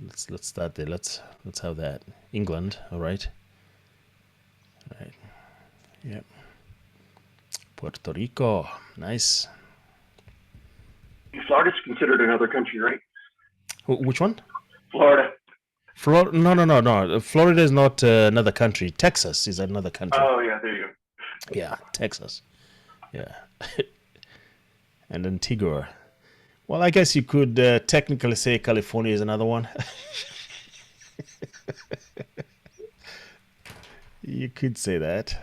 Let's start there. Let's have that. England. All right. All right. Yep. Puerto Rico. Nice. Florida's considered another country, right? Which one? Florida. Florida? No. Florida is not another country. Texas is another country. Oh yeah, there you go. Yeah, Texas. Yeah. And Antigua. Well, I guess you could technically say California is another one. You could say that.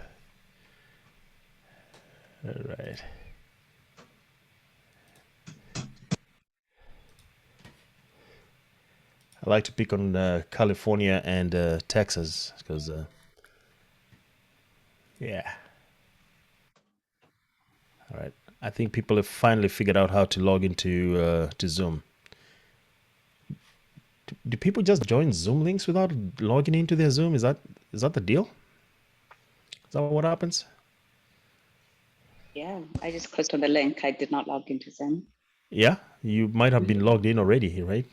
All right. I like to pick on California and Texas because, yeah. All right. I think people have finally figured out how to log into to Zoom. Do people just join Zoom links without logging into their Zoom? Is that the deal? Is that what happens? Yeah, I just clicked on the link. I did not log into Zoom. Yeah, you might have been logged in already, right?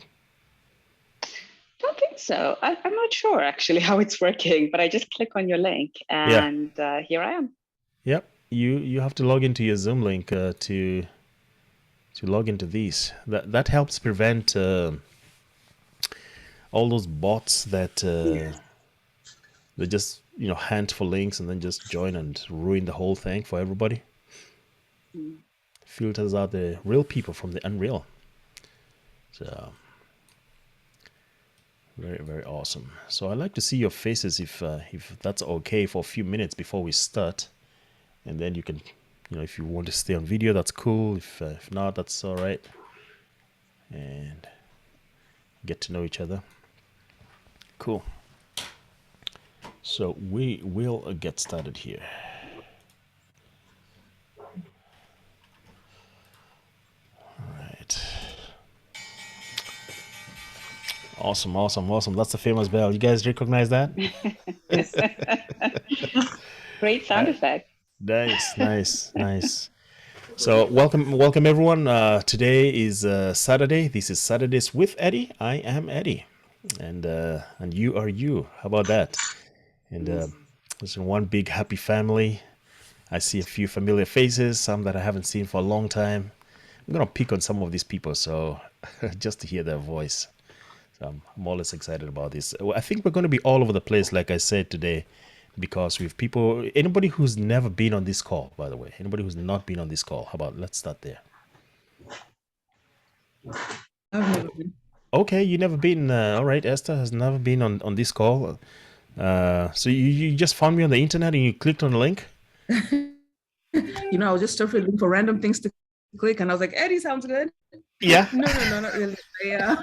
Don't think so. I'm not sure actually how it's working, but I just click on your link Yeah. and here I am. Yep. You have to log into your Zoom link to log into these. That helps prevent all those bots that they just hand for links and then just join and ruin the whole thing for everybody. Filters out the real people from the unreal. So very, very awesome. So I'd like to see your faces if that's okay for a few minutes before we start, and then you can, if you want to stay on video, that's cool. If not, that's all right, and get to know each other. Cool. So we will get started here. Awesome. That's the famous bell. You guys recognize that? Great sound effect. Nice. So welcome everyone. Today is Saturday. This is Saturdays with Eddie. I am Eddie, and you are you. How about that? And it's one big happy family. I see a few familiar faces, some that I haven't seen for a long time. I'm gonna pick on some of these people, so just to hear their voice. I'm always excited about this. I think we're going to be all over the place, like I said today, because we have people. Anybody who's never been on this call, by the way, anybody who's not been on this call, how about let's start there? I've never been. Okay, you never been. All right, Esther has never been on this call. So you just found me on the internet and you clicked on the link? I was just looking for random things to click, and I was like, Eddie sounds good. Yeah. No, not really. Yeah.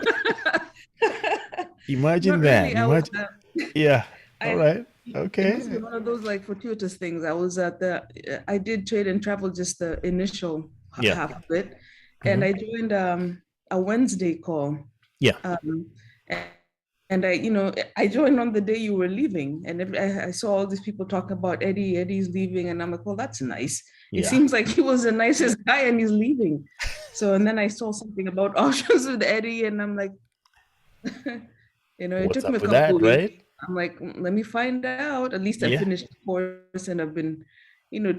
Imagine Not that. really. Yeah. All right. Okay. It must be one of those fortuitous things. I was at I did trade and travel just the initial half of it, and I joined a Wednesday call. Yeah. And I joined on the day you were leaving, and I saw all these people talking about Eddie's leaving, and I'm like, well, that's nice. Yeah. It seems like he was the nicest guy and he's leaving. So, and then I saw something about options with Eddie, and I'm like, it took me a couple of weeks. Right? I'm like, let me find out. At least I finished the course and I've been,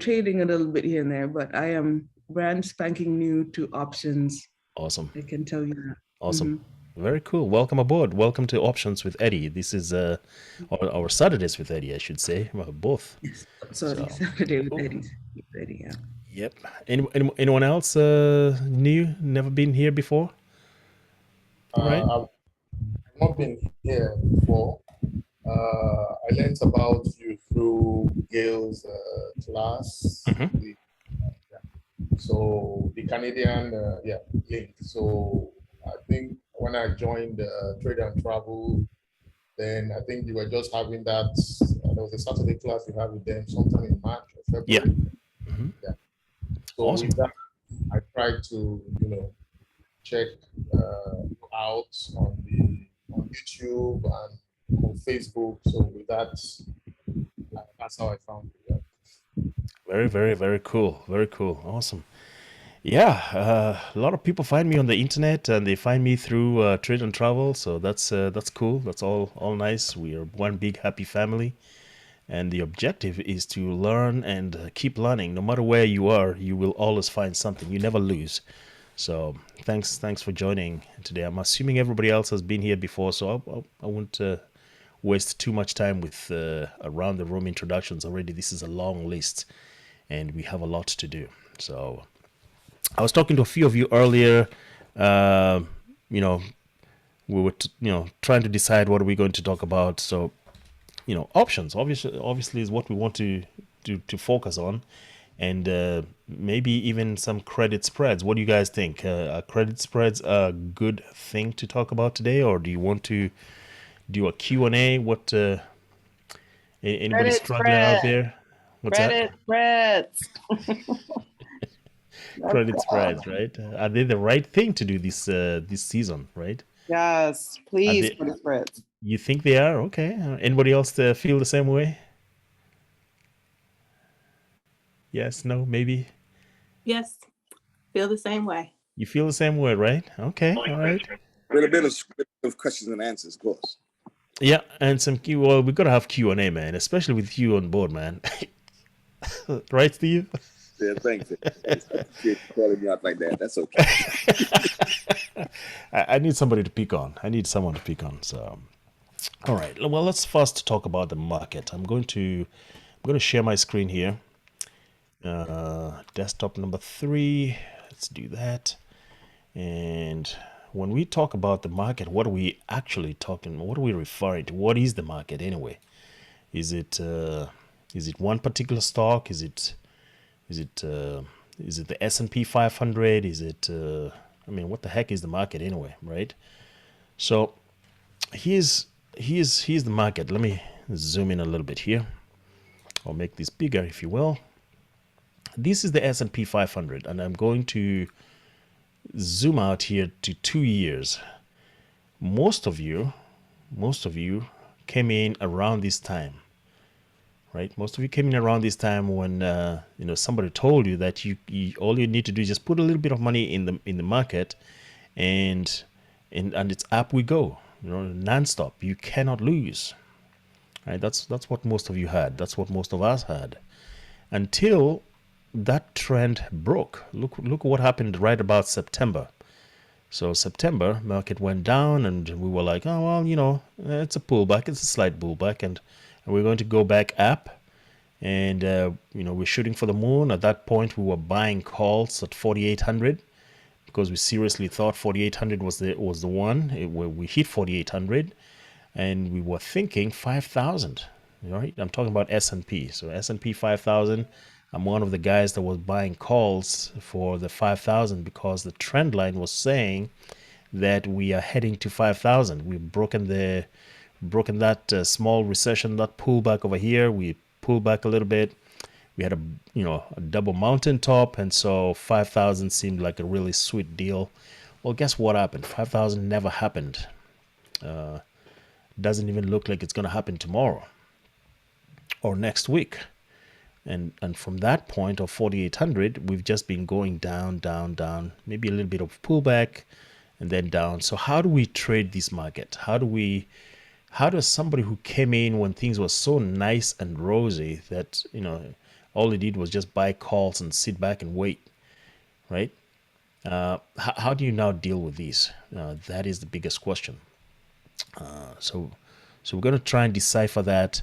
trading a little bit here and there, but I am brand spanking new to options. Awesome. I can tell you that. Awesome. Mm-hmm. Very cool. Welcome aboard. Welcome to Options with Eddie. This is our Saturdays with Eddie, I should say. Well, both. Yes. Saturday with Eddie. Yeah. Yep. Anyone else new? Never been here before? Right. I've not been here before. I learned about you through Gail's class. Mm-hmm. So the Canadian, link. So I think when I joined Trade and Travel, then I think you were just having that. There was a Saturday class you had with them sometime in March or February. Yeah. Mm-hmm. Yeah. So awesome. With that, I tried to, check out on YouTube and on Facebook. So with that, that's how I found it. Very, very, very cool. Very cool. Awesome. Yeah, a lot of people find me on the internet, and they find me through Trade and Travel. So that's cool. That's all nice. We are one big happy family, and the objective is to learn and keep learning. No matter where you are, you will always find something. You never lose. So thanks for joining today. I'm assuming everybody else has been here before, so I won't waste too much time with around the room introductions already. This is a long list, and we have a lot to do. So I was talking to a few of you earlier. Uh, you know, we were trying to decide what are we going to talk about. So options obviously is what we want to focus on, and maybe even some credit spreads. What do you guys think? Are credit spreads a good thing to talk about today, or do you want to do a Q&A? What anybody Credit struggling out spread. there? What's Credit that? spreads. Let's Credit go. spreads, right? Are they the right thing to do this season, right? Yes, Are please, they? credit spreads. You think they are? Okay. Anybody else feel the same way? Yes, no, maybe. Yes, feel the same way. You feel the same way, right? Okay, all right. With a bit of questions and answers, of course. Yeah, and some Q. Well, we gotta have Q&A, man, especially with you on board, man. Right, Steve? Yeah, thanks. I appreciate you calling me out like that. That's okay. I need somebody to pick on. I need someone to pick on. So, all right. Well, let's first talk about the market. I'm going to share my screen here. Desktop number 3. Let's do that. And when we talk about the market, what are we actually talking? What are we referring to? What is the market anyway? Is it one particular stock? Is it the S&P 500? Is it I mean, what the heck is the market anyway, right? So here's the market. Let me zoom in a little bit here. I'll make this bigger, if you will. This is the S&P 500, and I'm going to zoom out here to 2 years. Most of you came in around this time, right? Most of you came in around this time when somebody told you that you all you need to do is just put a little bit of money in the market, and it's up we go, nonstop. You cannot lose, right? That's what most of you had. That's what most of us had, until that trend broke. Look what happened right about September. So September, market went down, and we were like, oh, well, it's a pullback. It's a slight pullback, and we're going to go back up. And, we're shooting for the moon. At that point, we were buying calls at 4,800 because we seriously thought 4,800 was the one. We hit 4,800, and we were thinking 5,000. Right? I'm talking about S&P. So S&P 5,000. I'm one of the guys that was buying calls for the 5,000 because the trend line was saying that we are heading to 5,000. We've broken that small recession, that pullback over here. We pulled back a little bit. We had a double mountain top, and so 5,000 seemed like a really sweet deal. Well, guess what happened? 5,000 never happened. Doesn't even look like it's going to happen tomorrow or next week. And from that point of 4,800, we've just been going down, maybe a little bit of pullback and then down. So how do we trade this market? How does somebody who came in when things were so nice and rosy that, all he did was just buy calls and sit back and wait, right? How do you now deal with these? That is the biggest question. So we're going to try and decipher that.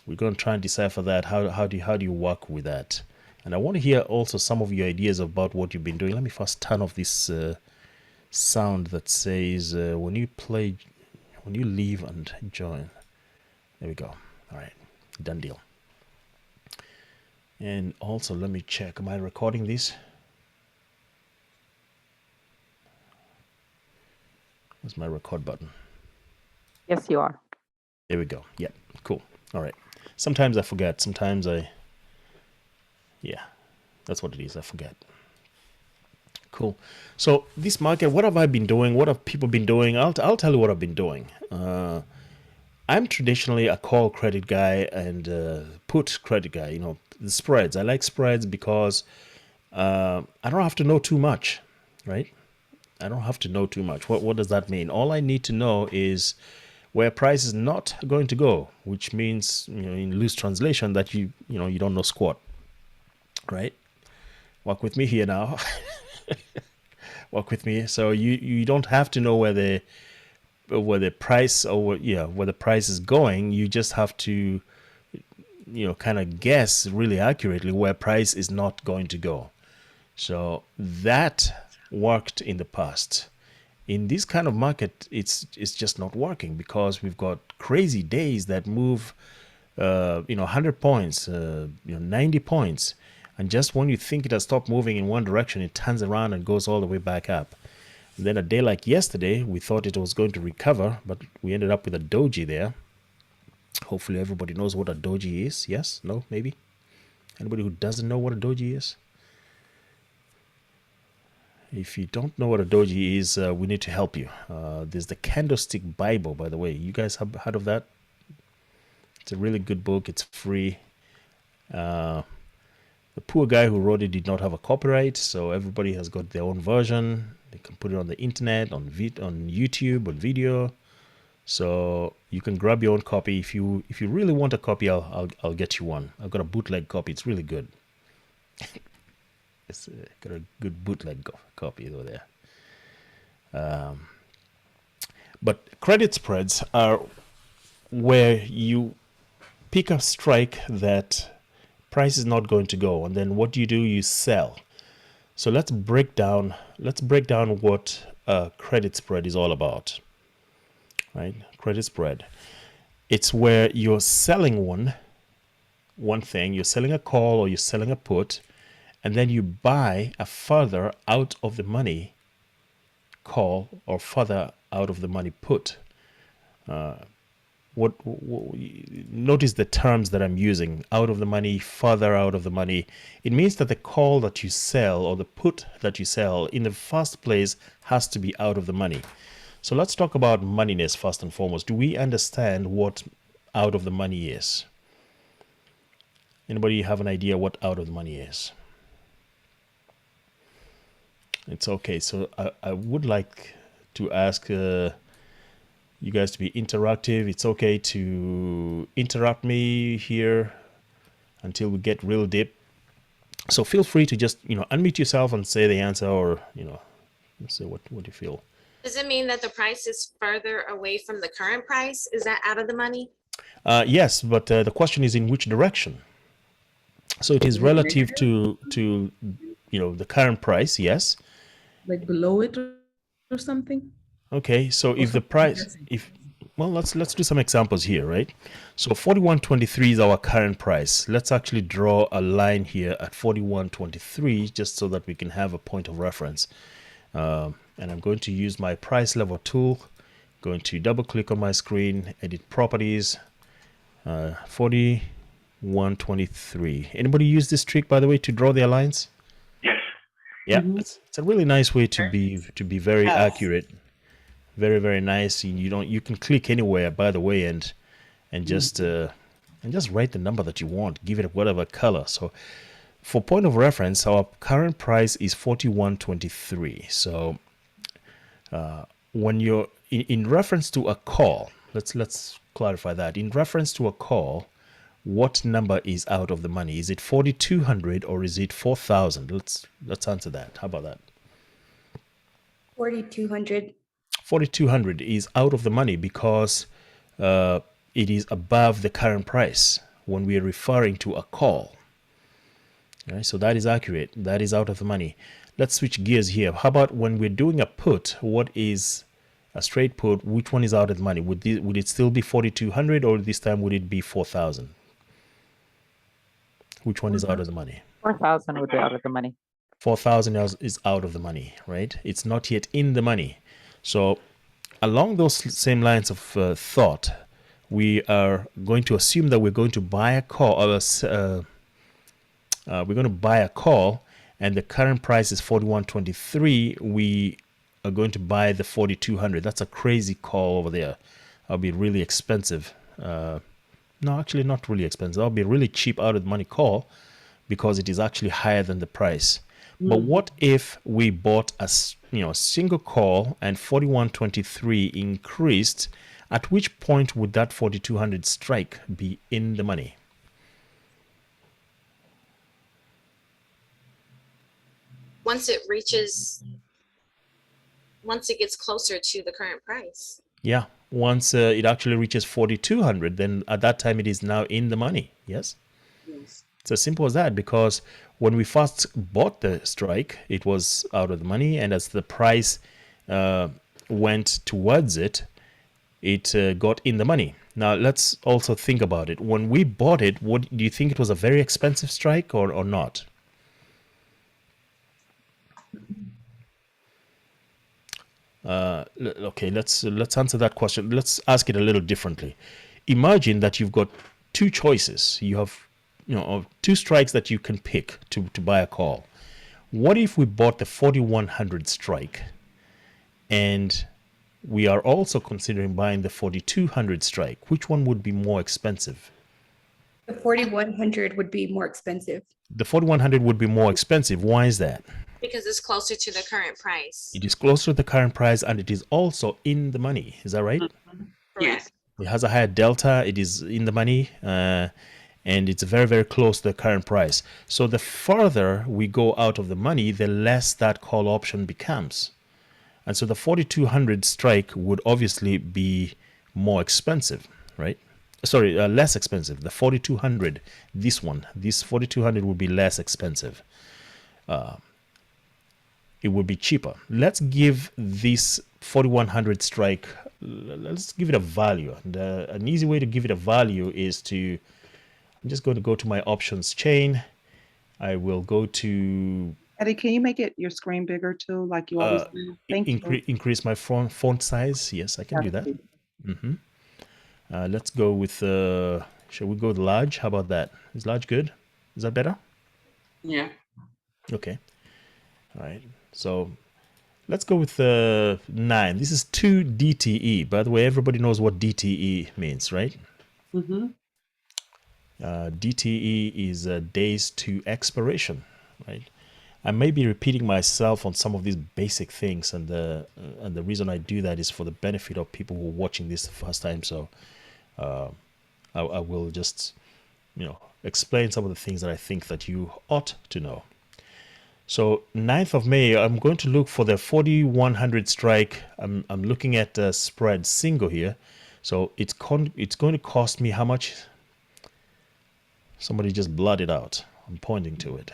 We're going to try and decipher that. How do you work with that? And I want to hear also some of your ideas about what you've been doing. Let me first turn off this sound that says when you leave and join. There we go. All right, done deal. And also let me check. Am I recording this? Where's my record button? Yes, you are. There we go. Yeah, cool. All right. Sometimes I forget. Sometimes yeah, that's what it is. I forget. Cool. So this market, what have I been doing? What have people been doing? I'll tell you what I've been doing. I'm traditionally a call credit guy and put credit guy. The spreads. I like spreads because I don't have to know too much, right? I don't have to know too much. What does that mean? All I need to know is where price is not going to go, which means, in loose translation, that you don't know squat, right? Walk with me here now. Walk with me. So you don't have to know where the price where the price is going. You just have to kind of guess really accurately where price is not going to go. So that worked in the past. In this kind of market, it's just not working because we've got crazy days that move 100 points, 90 points, and just when you think it has stopped moving in one direction, it turns around and goes all the way back up. And then a day like yesterday, we thought it was going to recover, but we ended up with a doji there. Hopefully everybody knows what a doji is. Yes? No? Maybe? Anybody who doesn't know what a doji is? If you don't know what a doji is, we need to help you. There's the Candlestick Bible, by the way. You guys have heard of that? It's a really good book. It's free. The poor guy who wrote it did not have a copyright, so everybody has got their own version. They can put it on the internet, on YouTube, on video. So you can grab your own copy. If you really want a copy, I'll get you one. I've got a bootleg copy. It's really good. It's got a good bootleg copy over there. But credit spreads are where you pick a strike that price is not going to go, and then what do? You sell. So let's break down what a credit spread is all about. Right? Credit spread. It's where you're selling one thing, you're selling a call or you're selling a put, and then you buy a further out of the money call or further out of the money put. Notice the terms that I'm using: out of the money, further out of the money. It means that the call that you sell or the put that you sell in the first place has to be out of the money. So let's talk about moneyness first and foremost. Do we understand what out of the money is? Anybody have an idea what out of the money is? It's okay. So I would like to ask you guys to be interactive. It's okay to interrupt me here until we get real deep. So feel free to just, unmute yourself and say the answer, or, say what you feel. Does it mean that the price is further away from the current price? Is that out of the money? Yes, but the question is in which direction? So it is relative to the current price, yes. Like below it or something? Okay, so if the price, let's do some examples here, right? So 41.23 is our current price. Let's actually draw a line here at 41.23 just so that we can have a point of reference. And I'm going to use my price level tool. Going to double click on my screen, edit properties, 41.23. Anybody use this trick, by the way, to draw their lines? Yes. Yeah, it's a really nice way to be very accurate. Very, very nice. You can click anywhere, by the way, and just write the number that you want. Give it whatever color. So for point of reference, our current price is 41.23. So when you're in reference to a call, let's clarify that. In reference to a call, what number is out of the money? Is it 4,200 or is it 4,000? Let's answer that. How about that? 4,200. 4,200 is out of the money because it is above the current price when we are referring to a call. All right, so that is accurate. That is out of the money. Let's switch gears here. How about when we're doing a put? What is a straight put? Which one is out of the money? Would it still be 4,200 or this time would it be 4,000? Which one is out of the money? 4,000 would be out of the money. 4,000 is out of the money, right? It's not yet in the money. So along those same lines of thought, we are going to assume that we're going to buy a call. We're going to buy a call, and the current price is 41.23. We are going to buy the 4,200. That's a crazy call over there. That'll be really expensive. No, actually not really expensive. That'll be a really cheap out of the money call because it is actually higher than the price. But what if we bought a single call and 41.23 increased? At which point would that 4200 strike be in the money? Once it gets closer to the current price. Yeah, once it actually reaches 4200, then at that time it is now in the money. Yes. Yes. It's as simple as that, because when we first bought the strike, it was out of the money, and as the price went towards it, it got in the money. Now, let's also think about it. When we bought it, what do you think? It was a very expensive strike or not? Okay, let's answer that question. Let's ask it a little differently. Imagine that you've got two choices. You have two strikes that you can pick to buy a call. What if we bought the 4100 strike and we are also considering buying the 4200 strike? Which one would be more expensive? The 4100 would be more expensive. The 4100 would be more expensive. Why is that? Because it's closer to the current price. It is closer to the current price and it is also in the money. Is that right? Yes. It has a higher delta. It is in the money. And it's very, very close to the current price. So the further we go out of the money, the less that call option becomes. And so the 4200 strike would obviously be more expensive, right? Sorry, less expensive. The 4200, this 4200 would be less expensive. It would be cheaper. Let's give this 4100 strike, let's give it a value. And an easy way to give it a value is to, I'm just going to go to my options chain. I will go to... Eddie, can you make your screen bigger too, like you always do? Thank you. Increase my font size. Yes, I can do that. Let's go with, shall we go with large? How about that? Is large good? Is that better? Yeah. Okay. All right. So let's go with 9. This is 2 DTE. By the way, everybody knows what DTE means, right? Mm-hmm. DTE is days to expiration, right? I may be repeating myself on some of these basic things, and the reason I do that is for the benefit of people who are watching this the first time. So I will just explain some of the things that I think that you ought to know. So 9th of May, I'm going to look for the 4100 strike. I'm looking at spread single here. So it's going to cost me how much? Somebody just blurted out. I'm pointing to it.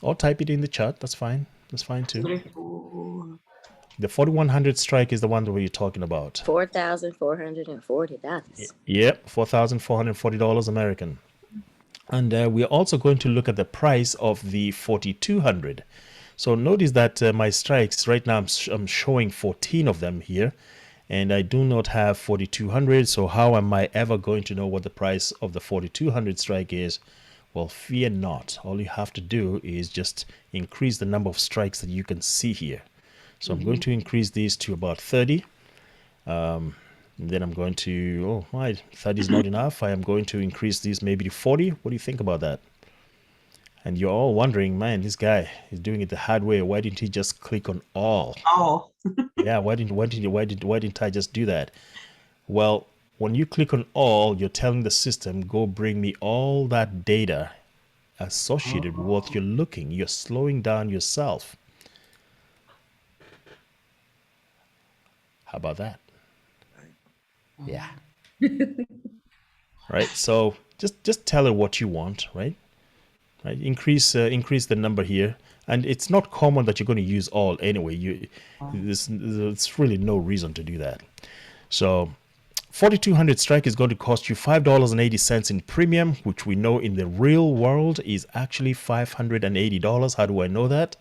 Or type it in the chat. That's fine. That's fine too. The 4100 strike is the one that we're talking about. $4,440. Yep, $4,440 American. And we're also going to look at the price of the 4200. So notice that my strikes right now, I'm showing 14 of them here. And I do not have 4200. So how am I ever going to know what the price of the 4200 strike is? Well, fear not. All you have to do is just increase the number of strikes that you can see here. So I'm going to increase these to about 30. Then I'm going to, 30 is not enough. I am going to increase these maybe to 40. What do you think about that? And you're all wondering, man, this guy is doing it the hard way. Why didn't he just click on all? Oh. Yeah, why didn't I just do that? Well, when you click on all, you're telling the system, go bring me all that data associated with what you're looking. You're slowing down yourself. How about that? Yeah. Right. So just tell it what you want, right? Right. Increase the number here, and it's not common that you're going to use all anyway. There's really no reason to do that. So 4200 strike is going to cost you $5.80 in premium, which we know in the real world is actually $580. How do I know that?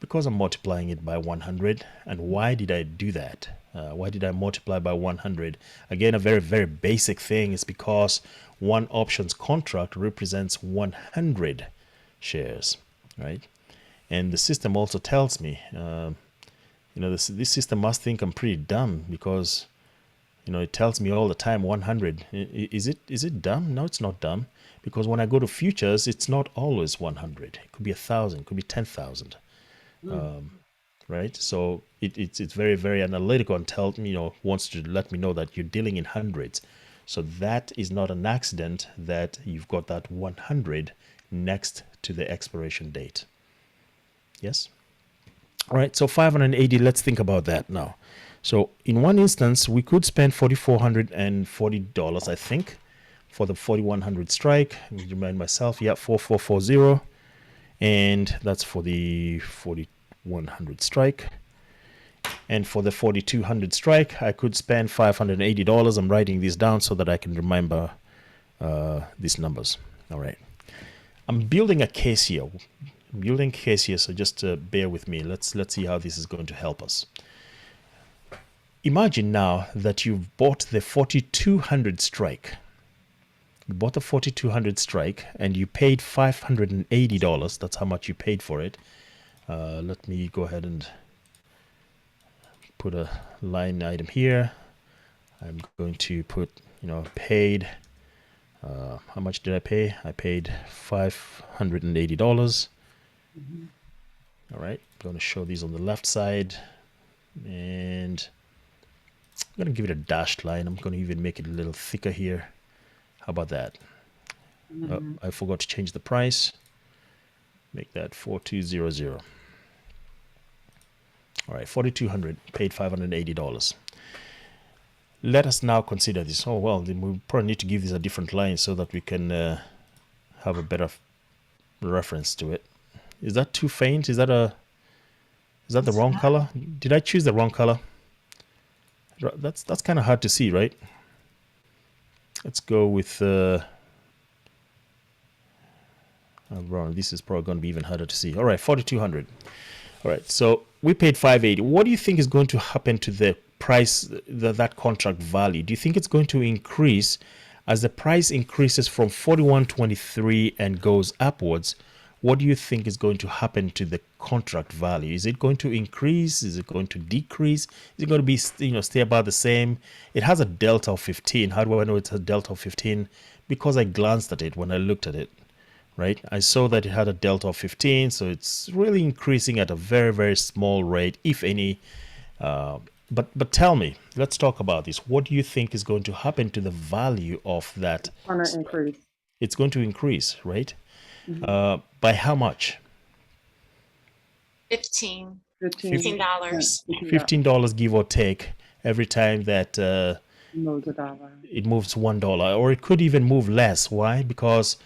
Because I'm multiplying it by 100. And why did I do that? Why did I multiply by 100? Again, a very, very basic thing is because one options contract represents 100 shares, right? And the system also tells me, this system must think I'm pretty dumb because, it tells me all the time 100. Is it dumb? No, it's not dumb, because when I go to futures, it's not always 100. It could be 1,000, it could be 10,000. Right? So it's very, very analytical and wants to let me know that you're dealing in hundreds. So that is not an accident that you've got that 100 next to the expiration date. Yes? All right, so 580, let's think about that now. So in one instance, we could spend $4,440, I think, for the 4,100 strike. Let me remind myself, 4440. And that's for the 4,100 strike. And for the 4,200 strike, I could spend $580. I'm writing these down so that I can remember these numbers. All right. I'm building a case here. So just bear with me. Let's see how this is going to help us. Imagine now that you've bought the 4,200 strike. You bought the 4,200 strike and you paid $580. That's how much you paid for it. Let me go ahead and put a line item here. I'm going to put, paid. How much did I pay? I paid $580. All right, I'm going to show these on the left side, and I'm going to give it a dashed line. I'm going to even make it a little thicker here. How about that? I forgot to change the price. Make that 4200. All right, 4,200, paid $580. Let us now consider this. Oh, well, then we probably need to give this a different line so that we can have a better reference to it. Is that too faint? Is that the wrong color? Did I choose the wrong color? That's kind of hard to see, right? Let's go with wrong. This is probably going to be even harder to see. All right, 4,200. All right, so we paid 580. What do you think is going to happen to the price, that contract value? Do you think it's going to increase as the price increases from 41.23 and goes upwards? What do you think is going to happen to the contract value? Is it going to increase? Is it going to decrease? Is it going to be, stay about the same? It has a delta of 15. How do I know it's a delta of 15? Because I glanced at it when I looked at it, right? I saw that it had a delta of 15, so it's really increasing at a very, very small rate, if any. But tell me, let's talk about this. What do you think is going to happen to the value of that? On an increase. It's going to increase, right? By how much? $15. $15, give or take, every time that Moves $1. it moves $1, or it could even move less. Why? Because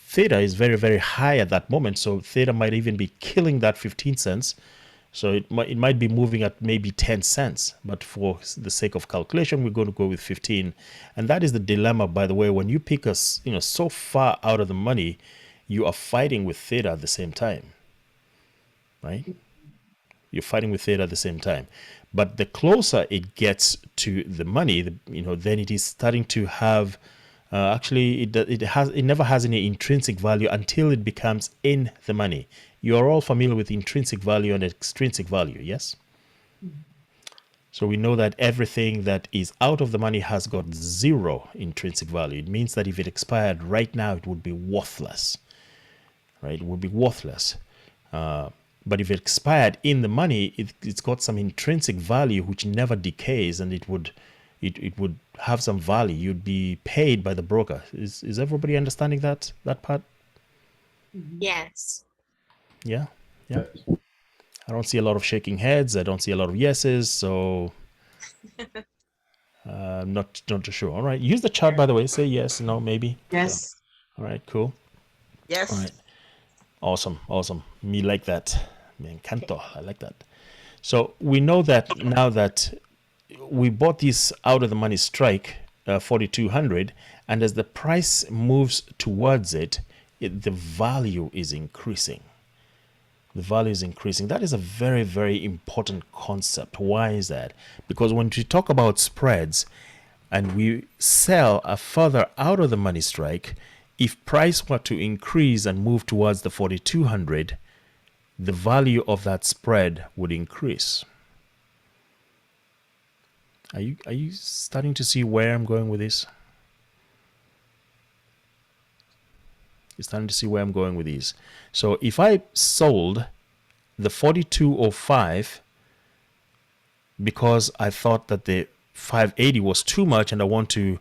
theta is very, very high at that moment, so theta might even be killing that 15 cents. So it might be moving at maybe 10 cents, but for the sake of calculation, we're going to go with 15. And that is the dilemma, by the way, when you pick us, so far out of the money, you are fighting with theta at the same time, right? You're fighting with theta at the same time. But the closer it gets to the money, then it is starting to have, it never has any intrinsic value until it becomes in the money. You are all familiar with intrinsic value and extrinsic value, yes? So we know that everything that is out of the money has got zero intrinsic value. It means that if it expired right now, it would be worthless, right? It would be worthless. But if it expired in the money, it's got some intrinsic value which never decays, and it would have some value. You'd be paid by the broker. Is everybody understanding that part? Yes. Yeah. I don't see a lot of shaking heads. I don't see a lot of yeses. So I'm not too sure. All right. Use the chat, by the way. Say yes, no, maybe. Yes. All right. Cool. Yes. All right. Awesome. Me like that. Me encanto. I like that. So we know that now that we bought this out of the money strike, 4,200, and as the price moves towards it, the value is increasing. The value is increasing. That is a very, very important concept. Why is that? Because when we talk about spreads and we sell a further out of the money strike, if price were to increase and move towards the 4,200, the value of that spread would increase. Are you starting to see where I'm going with this? You're starting to see where I'm going with these. So if I sold the 4205 because I thought that the 580 was too much, and I want to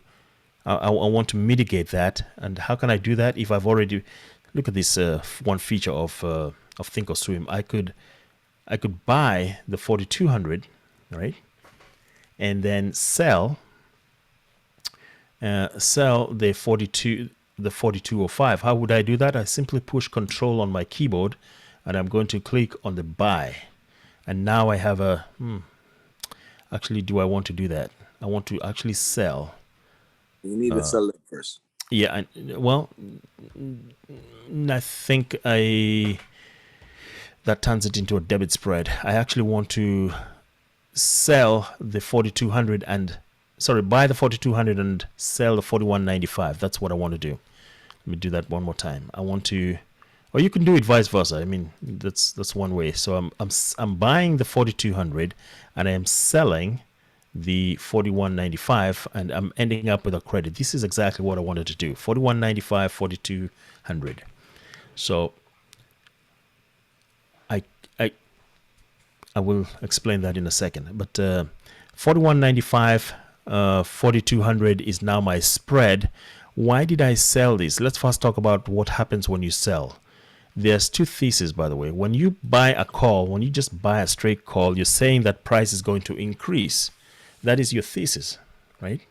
mitigate that. And how can I do that if I've already look at this one feature of Thinkorswim? I could buy the 4200, right, and then sell the 4205. How would I do that? I simply push Control on my keyboard, and I'm going to click on the buy. And now I have a actually, do I want to do that? I want to actually sell. You need to sell it first. Yeah, well, I think that turns it into a debit spread. I actually want to sell the 4200 and buy the 4200 and sell the 4195. That's what I want to do. Let me do that one more time. I want to, or you can do it vice versa. I mean, that's one way. So I'm buying the 4200 and I am selling the 4195, and I'm ending up with a credit. This is exactly what I wanted to do. 4195, 4200. So I will explain that in a second. But 4195, 4200 is now my spread. Why did I sell this? Let's first talk about what happens when you sell. There's two theses, by the way. When you buy a call, when you just buy a straight call, you're saying that price is going to increase. That is your thesis, right?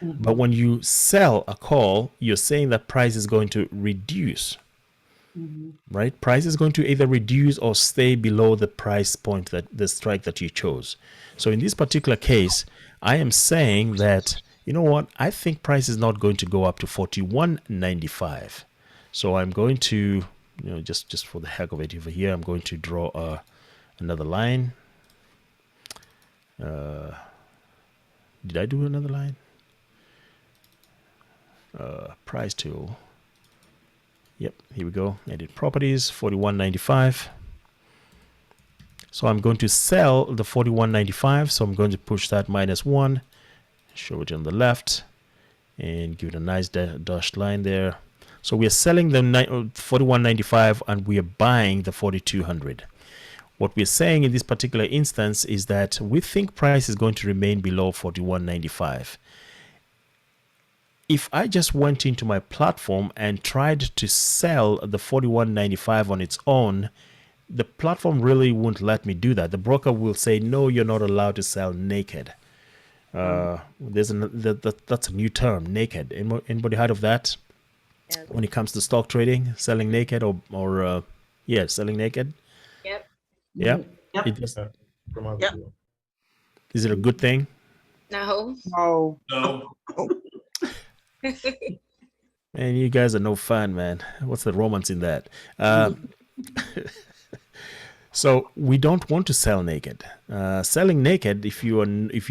Mm-hmm. But when you sell a call, you're saying that price is going to reduce, right? Price is going to either reduce or stay below the price point, that the strike that you chose. So in this particular case, I am saying that, you know what? I think price is not going to go up to 41.95. So I'm going to, just for the heck of it over here, I'm going to draw another line. Did I do another line? Price tool. Yep, here we go. Edit properties, 41.95. So I'm going to sell the 41.95. So I'm going to push that -1, show it on the left, and give it a nice dashed line there. So we are selling the 41.95 and we are buying the 4200. What we're saying in this particular instance is that we think price is going to remain below 41.95. If I just went into my platform and tried to sell the 41.95 on its own, the platform really won't let me do that. The broker will say, no, you're not allowed to sell naked. That's a new term, naked. Anybody heard of that? Yeah. When it comes to stock trading, selling naked or selling naked? Yep. Yeah. Yep. Yep. Is it a good thing? No. No. Man, you guys are no fun, man. What's the romance in that? So we don't want to sell naked. Selling naked, if you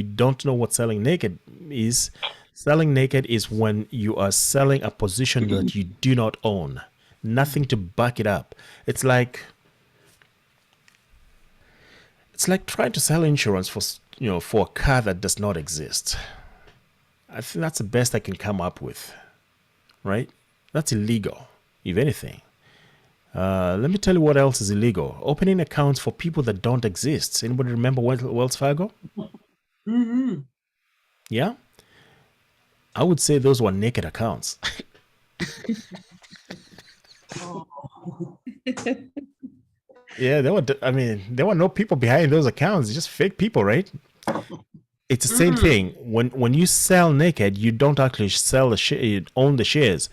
don't know what selling naked is when you are selling a position that you do not own, nothing to back it up. It's like trying to sell insurance for a car that does not exist. I think that's the best I can come up with, right? That's illegal, if anything. Let me tell you what else is illegal. Opening accounts for people that don't exist. Anybody remember Wells Fargo? Mm-hmm. Yeah? I would say those were naked accounts. Yeah, there were no people behind those accounts, just fake people, right? It's the same thing. When you sell naked, you don't actually sell the share, you own the shares.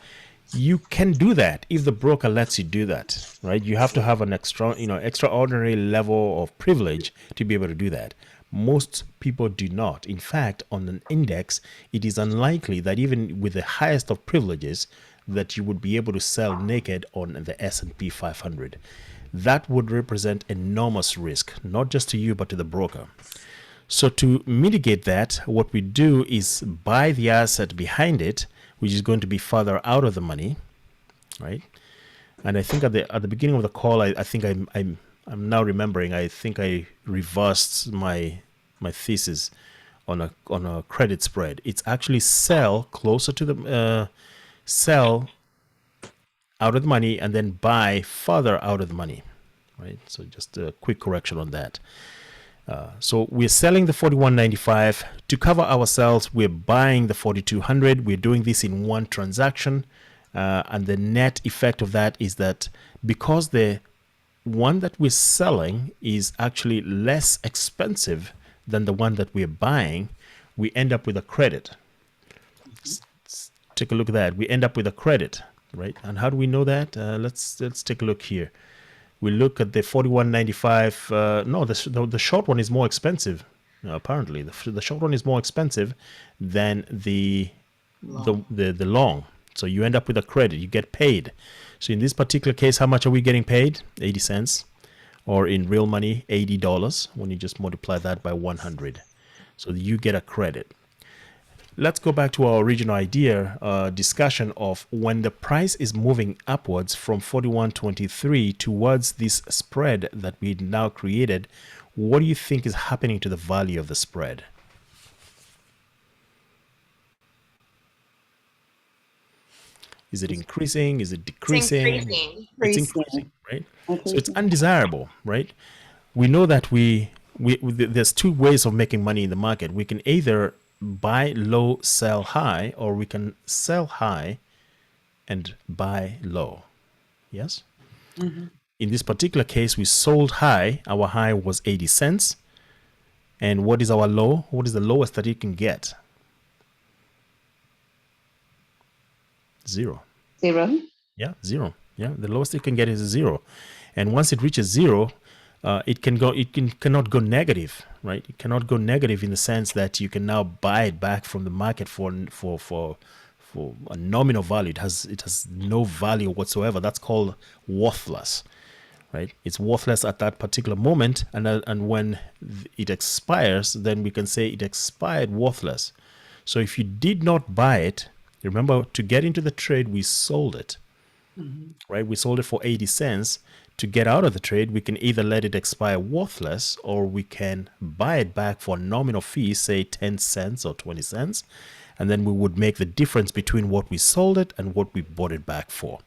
You can do that if the broker lets you do that, right? You have to have an extraordinary level of privilege to be able to do that. Most people do not. In fact, on an index, it is unlikely that even with the highest of privileges that you would be able to sell naked on the S&P 500. That would represent enormous risk, not just to you, but to the broker. So to mitigate that, what we do is buy the asset behind it, which is going to be further out of the money, right? And I think at the beginning of the call, I think I'm now remembering. I think I reversed my thesis on a credit spread. It's actually sell closer to the sell out of the money and then buy further out of the money, right? So just a quick correction on that. So we're selling the 41.95 to cover ourselves. We're buying the 4,200. We're doing this in one transaction, and the net effect of that is that because the one that we're selling is actually less expensive than the one that we're buying, we end up with a credit. Take a look at that. We end up with a credit, right? And how do we know that? Let's take a look here. We look at the 41.95. No, the short one is more expensive. Apparently, the short one is more expensive than the long. So you end up with a credit. You get paid. So in this particular case, how much are we getting paid? 80 cents, or in real money, $80. When you just multiply that by 100, so you get a credit. Let's go back to our original idea discussion of when the price is moving upwards from 41.23 towards this spread that we now created. What do you think is happening to the value of the spread? Is it increasing? Is it decreasing? It's increasing, right? So it's undesirable, right? We know that there's two ways of making money in the market. We can either buy low, sell high, or we can sell high and buy low. Yes? Mm-hmm. In this particular case, we sold high. Our high was 80 cents. And what is our low? What is the lowest that you can get? Zero. Yeah, zero. Yeah, the lowest you can get is 0. And once it reaches 0, it cannot go negative, right? It cannot go negative in the sense that you can now buy it back from the market for a nominal value. It has no value whatsoever. That's called worthless, right? It's worthless at that particular moment, and when it expires, then we can say it expired worthless. So if you did not buy it, remember, to get into the trade, we sold it, right? We sold it for 80 cents. To get out of the trade, we can either let it expire worthless, or we can buy it back for a nominal fee, say 10 cents or 20 cents, and then we would make the difference between what we sold it and what we bought it back for.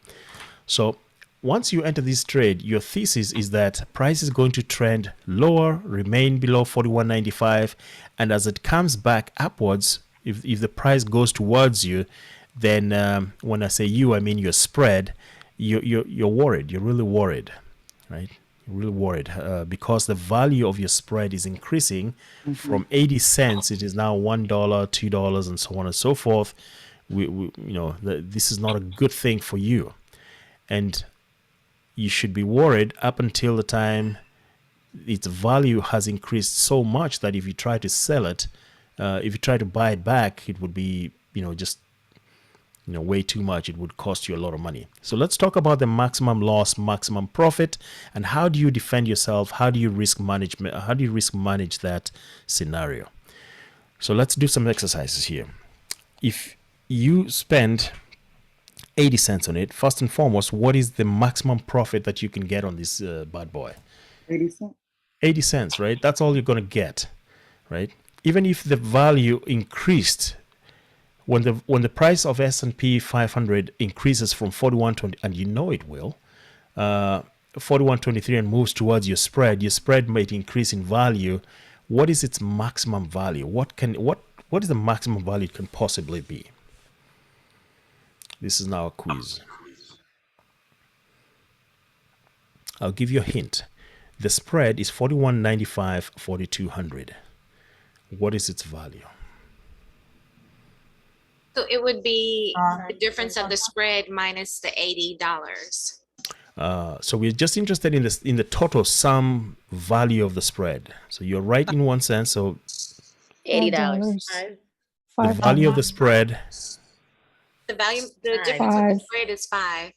So once you enter this trade, your thesis is that price is going to trend lower, remain below 41.95, and as it comes back upwards, if the price goes towards you, then when I say you, I mean your spread. You're worried. You're really worried, right? You're really worried because the value of your spread is increasing from 80 cents. It is now $1, $2, and so on and so forth. This is not a good thing for you, and you should be worried up until the time its value has increased so much that if you try to sell it, if you try to buy it back, it would be way too much. It would cost you a lot of money. So let's talk about the maximum loss, maximum profit, and how do you defend yourself? How do you risk management? How do you risk manage that scenario? So let's do some exercises here. If you spend 80 cents on it, first and foremost, what is the maximum profit that you can get on this bad boy? 80 cents. 80 cents, right? That's all you're going to get, right? Even if the value increased, when the price of S&P 500 increases from 41.20, and you know it will, 41.23 and moves towards your spread might increase in value. What is its maximum value? What is the maximum value it can possibly be? This is now a quiz. I'll give you a hint. The spread is 41.95, 4200. What is its value? So it would be the difference of the spread minus the $80. So we're just interested in the total sum value of the spread. So you're right in one sense. So $80. the value of the spread. The difference of the spread is 5.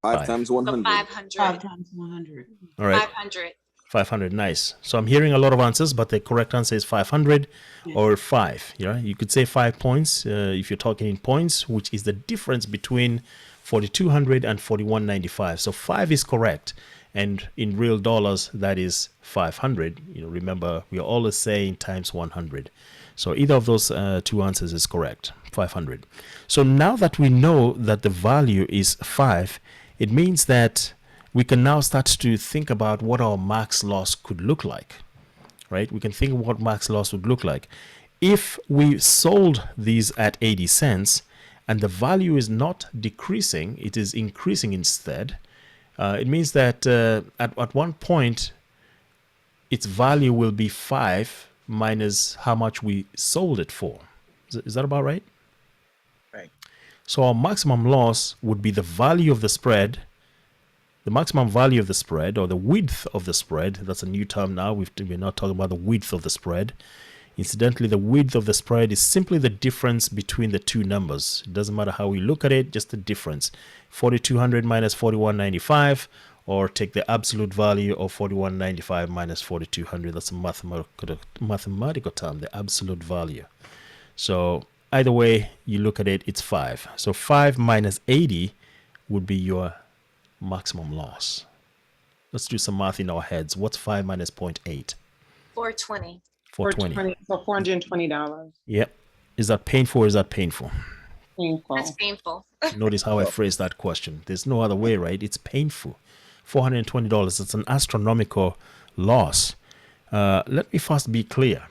5 times 100. So 500. 5 times 100. All right. 500. 500. Nice. So I'm hearing a lot of answers, but the correct answer is 500 or 5. Yeah, you could say 5 points if you're talking in points, which is the difference between 4200 and 41.95. So 5 is correct, And in real dollars, that is 500. Remember, we are always saying times 100. So either of those two answers is correct, 500. So now that we know that the value is 5, it means that we can now start to think about what our max loss could look like, right? We can think of what max loss would look like. If we sold these at 80 cents and the value is not decreasing, it is increasing instead, it means that at one point, its value will be 5 minus how much we sold it for. Is that about right? Right. So our maximum loss would be the value of the spread, the maximum value of the spread, or the width of the spread. That's a new term now. We're not talking about the width of the spread. Incidentally, the width of the spread is simply the difference between the two numbers. It doesn't matter how we look at it, just the difference. 4,200 minus 4,195, or take the absolute value of 4,195 minus 4,200. That's a mathematical term, the absolute value. So either way you look at it, it's 5. So 5 minus 80 would be your maximum loss. Let's do some math in our heads. What's 5 minus 0.8? 420. 420. So $420. Yep. Is that painful or is that painful? Painful. That's painful. Notice how I phrased that question. There's no other way, right? It's painful. $420. It's an astronomical loss. Let me first be clear.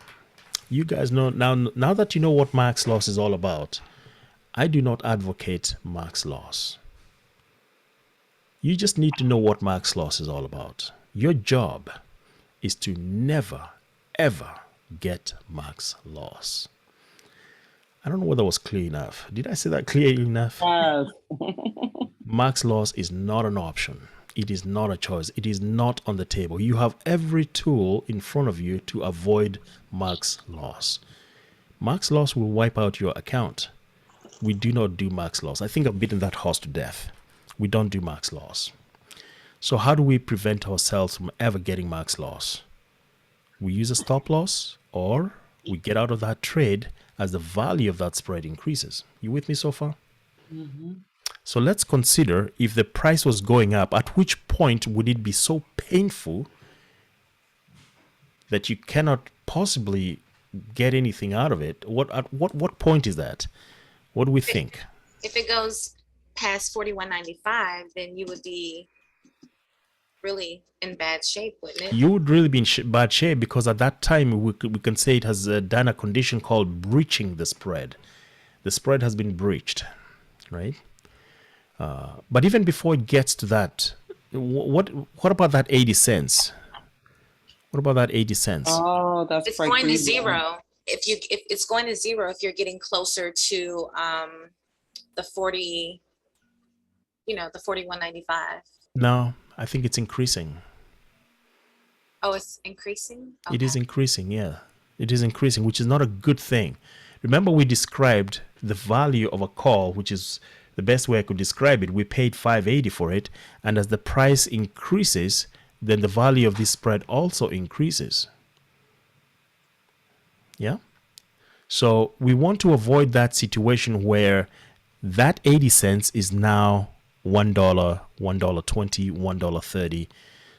You guys know now that you know what max loss is all about, I do not advocate max loss. You just need to know what max loss is all about. Your job is to never, ever get max loss. I don't know whether that was clear enough. Did I say that clearly enough? Yes. Max loss is not an option. It is not a choice. It is not on the table. You have every tool in front of you to avoid max loss. Max loss will wipe out your account. We do not do max loss. I think I've beaten that horse to death. We don't do max loss. So how do we prevent ourselves from ever getting max loss? We use a stop loss, or we get out of that trade as the value of that spread increases. You with me so far? Mm-hmm. So let's consider if the price was going up, at which point would it be so painful that you cannot possibly get anything out of it? At what point is that? What do we think? If it goes past 41.95, then you would be really in bad shape, wouldn't it? You would really be in bad shape, because at that time we can say it has done a condition called breaching the spread. The spread has been breached, right? But even before it gets to that, what about that 80 cents? What about that 80 cents? Oh, that's It's going to zero. If it's going to zero, if you're getting closer to the 40, the 41.95. No, I think it's increasing. Oh, it's increasing? Okay. It is increasing, yeah. It is increasing, which is not a good thing. Remember, we described the value of a call, which is the best way I could describe it. We paid $5.80 for it, and as the price increases, then the value of this spread also increases. Yeah? So we want to avoid that situation where that 80 cents is now $1, $1.20, $1.30.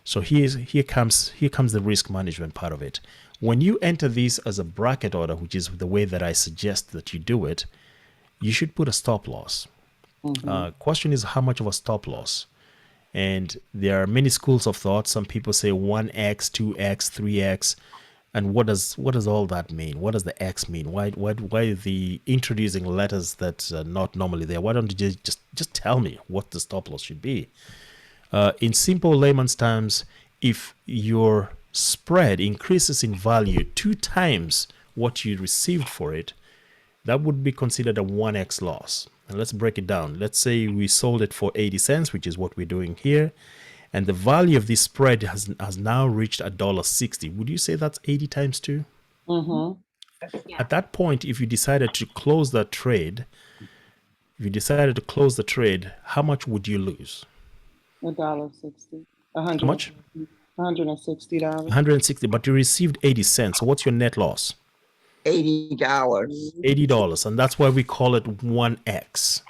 So here comes the risk management part of it. When you enter this as a bracket order, which is the way that I suggest that you do it, you should put a stop loss. Question is, how much of a stop loss? And there are many schools of thought. Some people say 1x, 2x, 3x. And what does all that mean? What does the X mean? Why are the introducing letters that are not normally there? Why don't you just tell me what the stop loss should be? In simple layman's terms, if your spread increases in value 2 times what you received for it, that would be considered a 1x loss. And let's break it down. Let's say we sold it for 80 cents, which is what we're doing here. And the value of this spread has now reached $1.60. Would you say that's 80 times 2? Mm-hmm. Yeah. At that point, if you decided to close that trade, how much would you lose? $1.60. How much? $160. $160, but you received 80 cents. So what's your net loss? $80. $80. And that's why we call it 1x.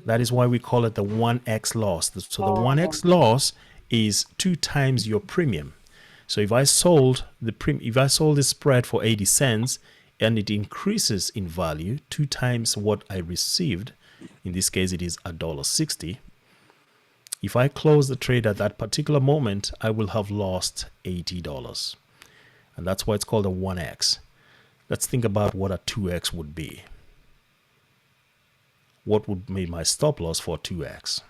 That is why we call it the 1x loss. So the 1x loss is 2 times your premium. So if I sold the spread for 80 cents and it increases in value 2 times what I received, in this case it is $1.60. If I close the trade at that particular moment, I will have lost $80. And that's why it's called a 1x. Let's think about what a 2x would be. What would be my stop loss for 2x?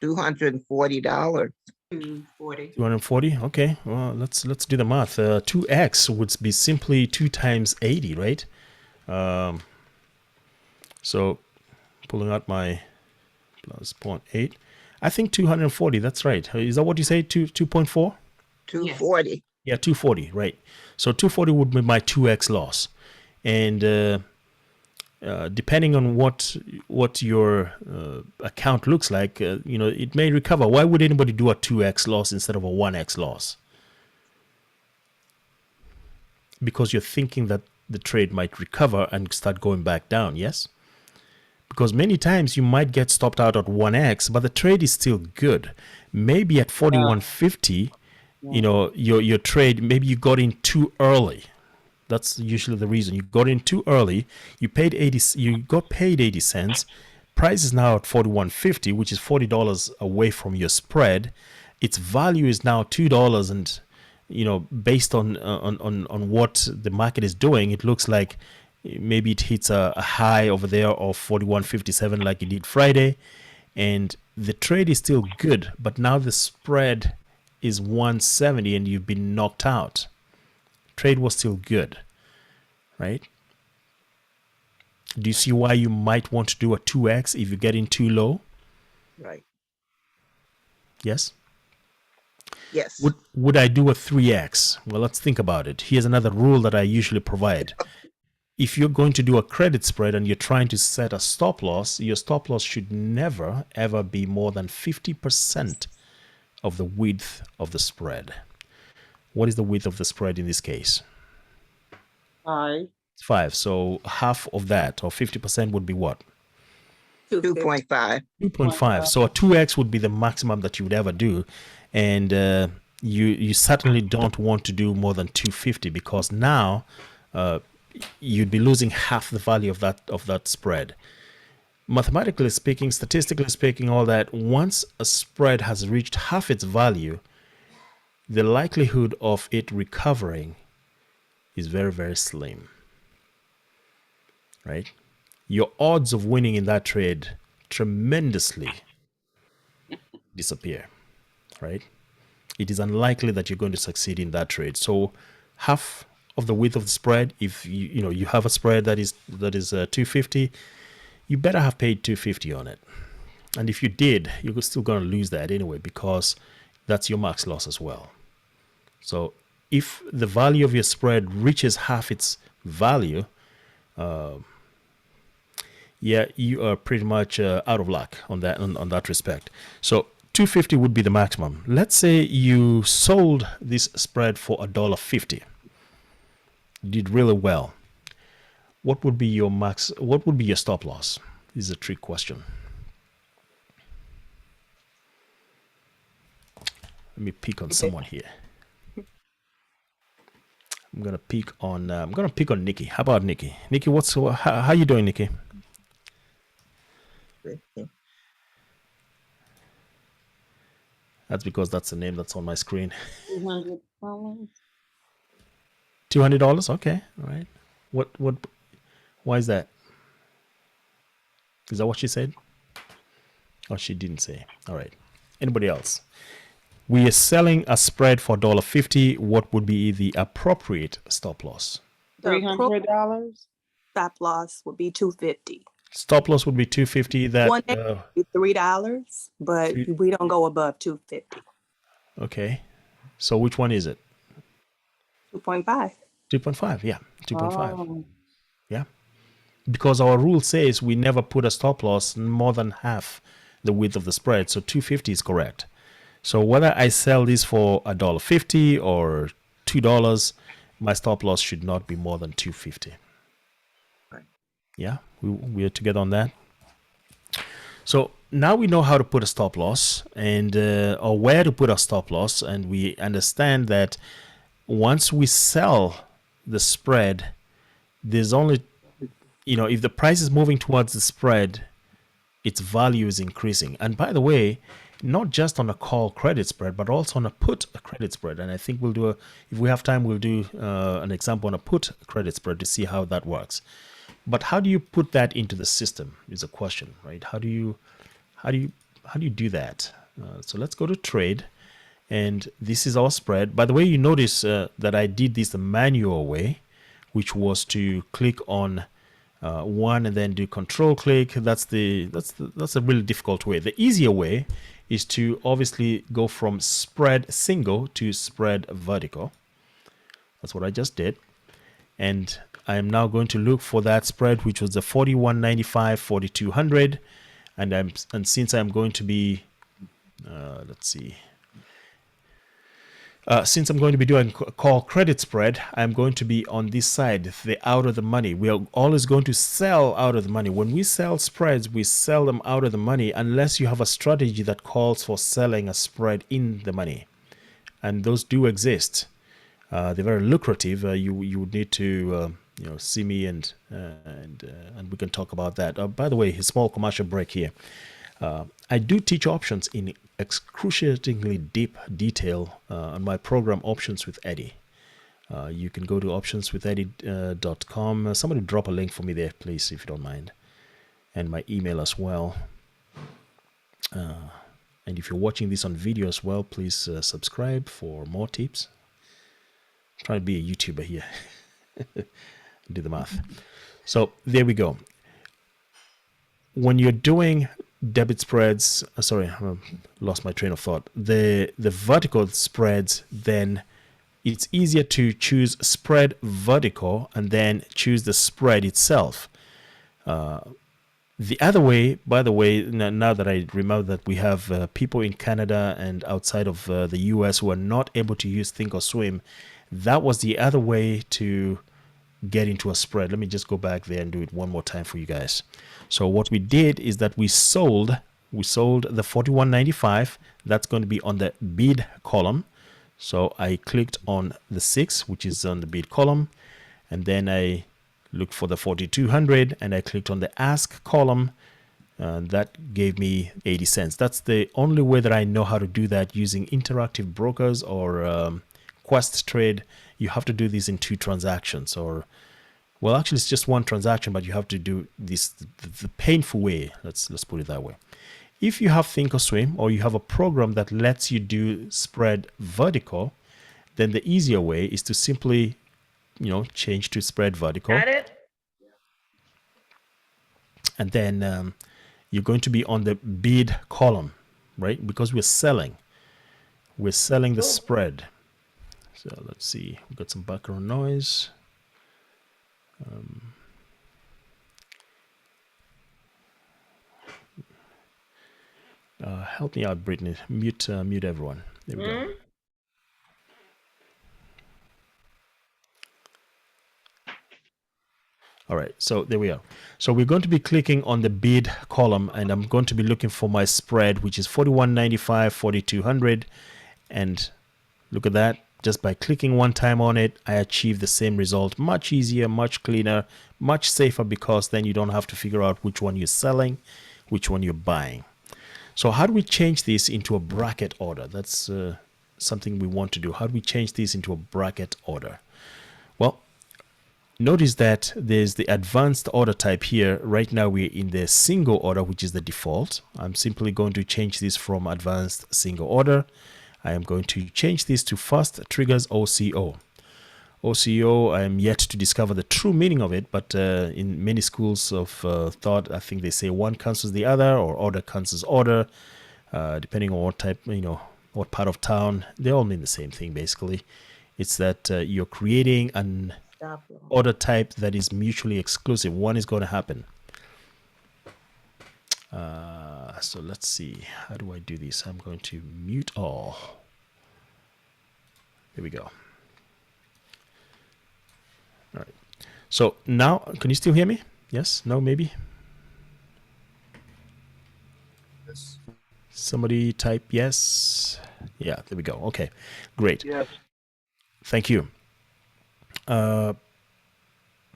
$240. 240. Okay. Well, let's do the math. 2x would be simply 2 times 80, right? So pulling out my plus 0.8. I think 240. That's right. Is that what you say? 2.4? 240. Yeah, 240. Right. So 240 would be my 2x loss, and depending on what your account looks like, it may recover. Why would anybody do a 2x loss instead of a 1x loss? Because you're thinking that the trade might recover and start going back down, yes? Because many times you might get stopped out at 1x, but the trade is still good. Maybe at 41.50, your trade, maybe you got in too early. That's usually the reason. You got in too early. You got paid 80 cents. Price is now at 41.50, which is $40 away from your spread. Its value is now $2, and based on what the market is doing, it looks like maybe it hits a high over there of 41.57 like it did Friday, and the trade is still good, but now the spread is 170 and you've been knocked out. Trade was still good, right? Do you see why you might want to do a 2x if you get in too low? Right. Yes? Yes. Would I do a 3x? Well, let's think about it. Here's another rule that I usually provide. If you're going to do a credit spread and you're trying to set a stop loss, your stop loss should never, ever be more than 50% of the width of the spread. What is the width of the spread in this case? 5. 5. So half of that, or 50%, would be what? 2.5. 2.5. So a 2x would be the maximum that you would ever do. And you certainly don't want to do more than 250, because now you'd be losing half the value of that spread. Mathematically speaking, statistically speaking, all that, once a spread has reached half its value, the likelihood of it recovering is very, very slim, right? Your odds of winning in that trade tremendously disappear, right? It is unlikely that you're going to succeed in that trade. So half of the width of the spread, if you have a spread that is 250, you better have paid 250 on it. And if you did, you're still going to lose that anyway, because that's your max loss as well. So if the value of your spread reaches half its value, you are pretty much out of luck on that respect. So 250 would be the maximum. Let's say you sold this spread for $1.50. You did really well. What would be your max? What would be your stop loss? This is a trick question. Let me pick on someone here. I'm gonna pick on Nikki. How about Nikki? Nikki, how you doing, Nikki? That's because that's the name that's on my screen. $200. $200. Okay, all right. What? Why is that? Is that what she said? Oh, she didn't say. All right. Anybody else? We are selling a spread for $1.50. What would be the appropriate stop loss? $300. Stop loss would be $250. Stop loss would be $250. That One would be $3, but we don't go above $250. Okay. So which one is it? 2.5. 2.5. Yeah. 2.5. Oh. Yeah. Because our rule says we never put a stop loss more than half the width of the spread. So 250 is correct. So whether I sell this for $1.50 or $2, my stop loss should not be more than 250. Yeah, we are together on that. So now we know how to put a stop loss and or where to put a stop loss, and we understand that once we sell the spread, there's only, if the price is moving towards the spread, its value is increasing. And by the way, not just on a call credit spread, but also on a put credit spread. And I think we'll do if we have time, we'll do an example on a put credit spread to see how that works. But how do you put that into the system is a question, right? How do you do that? So let's go to trade, and this is our spread. By the way, you notice that I did this the manual way, which was to click on one and then do control click. That's a really difficult way. The easier way is to obviously go from spread single to spread vertical. That's what I just did, and I am now going to look for that spread, which was the 41.95, 4200, and since I'm going to be let's see. Since I'm going to be doing call credit spread, I'm going to be on this side, the out of the money. We are always going to sell out of the money. When we sell spreads, we sell them out of the money unless you have a strategy that calls for selling a spread in the money. And those do exist. They're very lucrative. You would need to see me and we can talk about that. By the way, a small commercial break here. I do teach options in excruciatingly deep detail on my program Options with Eddie. You can go to optionswitheddie.com. Somebody drop a link for me there, please, if you don't mind. And my email as well. And if you're watching this on video as well, please subscribe for more tips. I'm trying to be a YouTuber here. Do the math. So there we go. When you're doing debit spreads, sorry, I lost my train of thought. The vertical spreads, then it's easier to choose spread vertical and then choose the spread itself. The other way, by the way, now that I remember that we have people in Canada and outside of the US who are not able to use Thinkorswim, that was the other way to get into a spread. Let me just go back there and do it one more time for you guys. So what we did is that we sold the 41.95. That's going to be on the bid column. So I clicked on the 6, which is on the bid column, and then I looked for the 4200 and I clicked on the ask column. That gave me 80 cents. That's the only way that I know how to do that using Interactive Brokers or Quest Trade. You have to do this in 2 transactions, or well, actually it's just 1 transaction, but you have to do this the painful way. Let's put it that way. If you have Thinkorswim or you have a program that lets you do spread vertical, then the easier way is to simply change to spread vertical. Got it? And then you're going to be on the bid column, right? Because we're selling the spread. So let's see, we've got some background noise. Help me out, Brittany. Mute everyone. There we go. All right, so there we are. So we're going to be clicking on the bid column, and I'm going to be looking for my spread, which is 41.95, 4200, and look at that. Just by clicking one time on it, I achieve the same result. Much easier, much cleaner, much safer, because then you don't have to figure out which one you're selling, which one you're buying. So how do we change this into a bracket order? That's something we want to do. How do we change this into a bracket order? Well, notice that there's the advanced order type here. Right now we're in the single order, which is the default. I'm simply going to change this from advanced single order. I am going to change this to fast triggers OCO. OCO, I am yet to discover the true meaning of it, but in many schools of thought, I think they say one cancels the other, or order cancels order, depending on what type, what part of town. They all mean the same thing, basically. It's that you're creating an order type that is mutually exclusive. One is going to happen. So let's see, how do I do this? I'm going to mute all. Here we go. All right. So now, can you still hear me? Yes? No? Maybe? Yes. Somebody type yes. Yeah, there we go. Okay, great. Yes. Thank you. So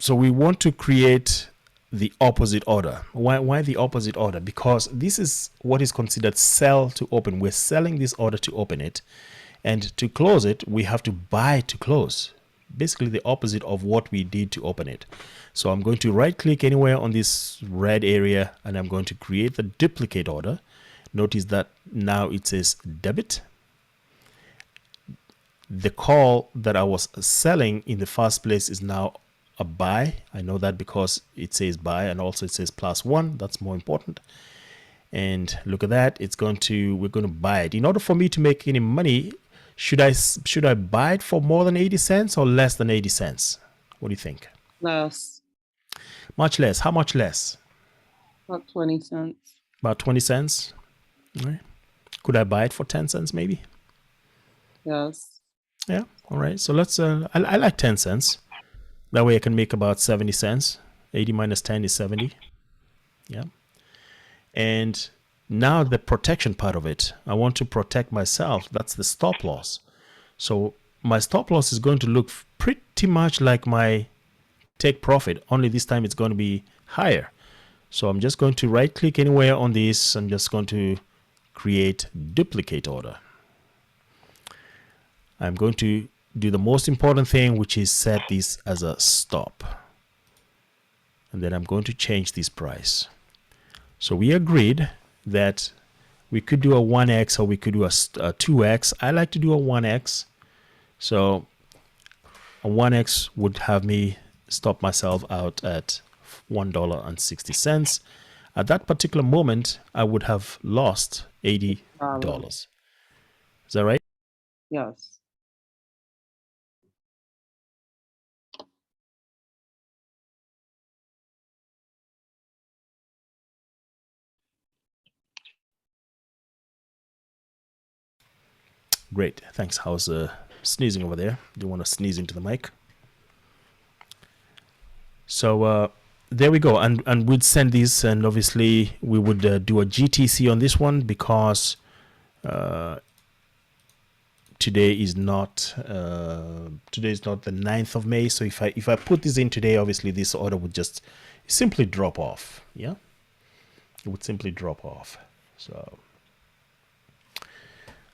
we want to create the opposite order. Why the opposite order? Because this is what is considered sell to open. We're selling this order to open it. And to close it, we have to buy to close. Basically the opposite of what we did to open it. So I'm going to right click anywhere on this red area and I'm going to create the duplicate order. Notice that now it says debit. The call that I was selling in the first place is now a buy. I know that because it says buy and also it says +1. That's more important. And look at that. We're going to buy it. In order for me to make any money, should I buy it for more than 80 cents or less than 80 cents? What do you think? Less, Much less. How much less? about 20 cents. About 20 cents. All right. Could I buy it for 10 cents maybe? Yes. Yeah. All right. So let's I like 10 cents. That way I can make about 70 cents. 80 minus 10 is 70. Yeah. And now the protection part of it. I want to protect myself. That's the stop loss. So my stop loss is going to look pretty much like my take profit, only this time it's going to be higher. So I'm just going to right click anywhere on this. I'm just going to create duplicate order. I'm going to do the most important thing, which is set this as a stop. And then I'm going to change this price. So we agreed that we could do a 1x or we could do a 2x. I like to do a 1x. So a 1x would have me stop myself out at $1.60. At that particular moment, I would have lost $80. Is that right? Yes. Great. Thanks. How's sneezing over there? Do you want to sneeze into the mic? So there we go. And we'd send this, and obviously we would do a GTC on this one because today is not the 9th of May. So if I put this in today, obviously this order would just simply drop off. Yeah, it would simply drop off. So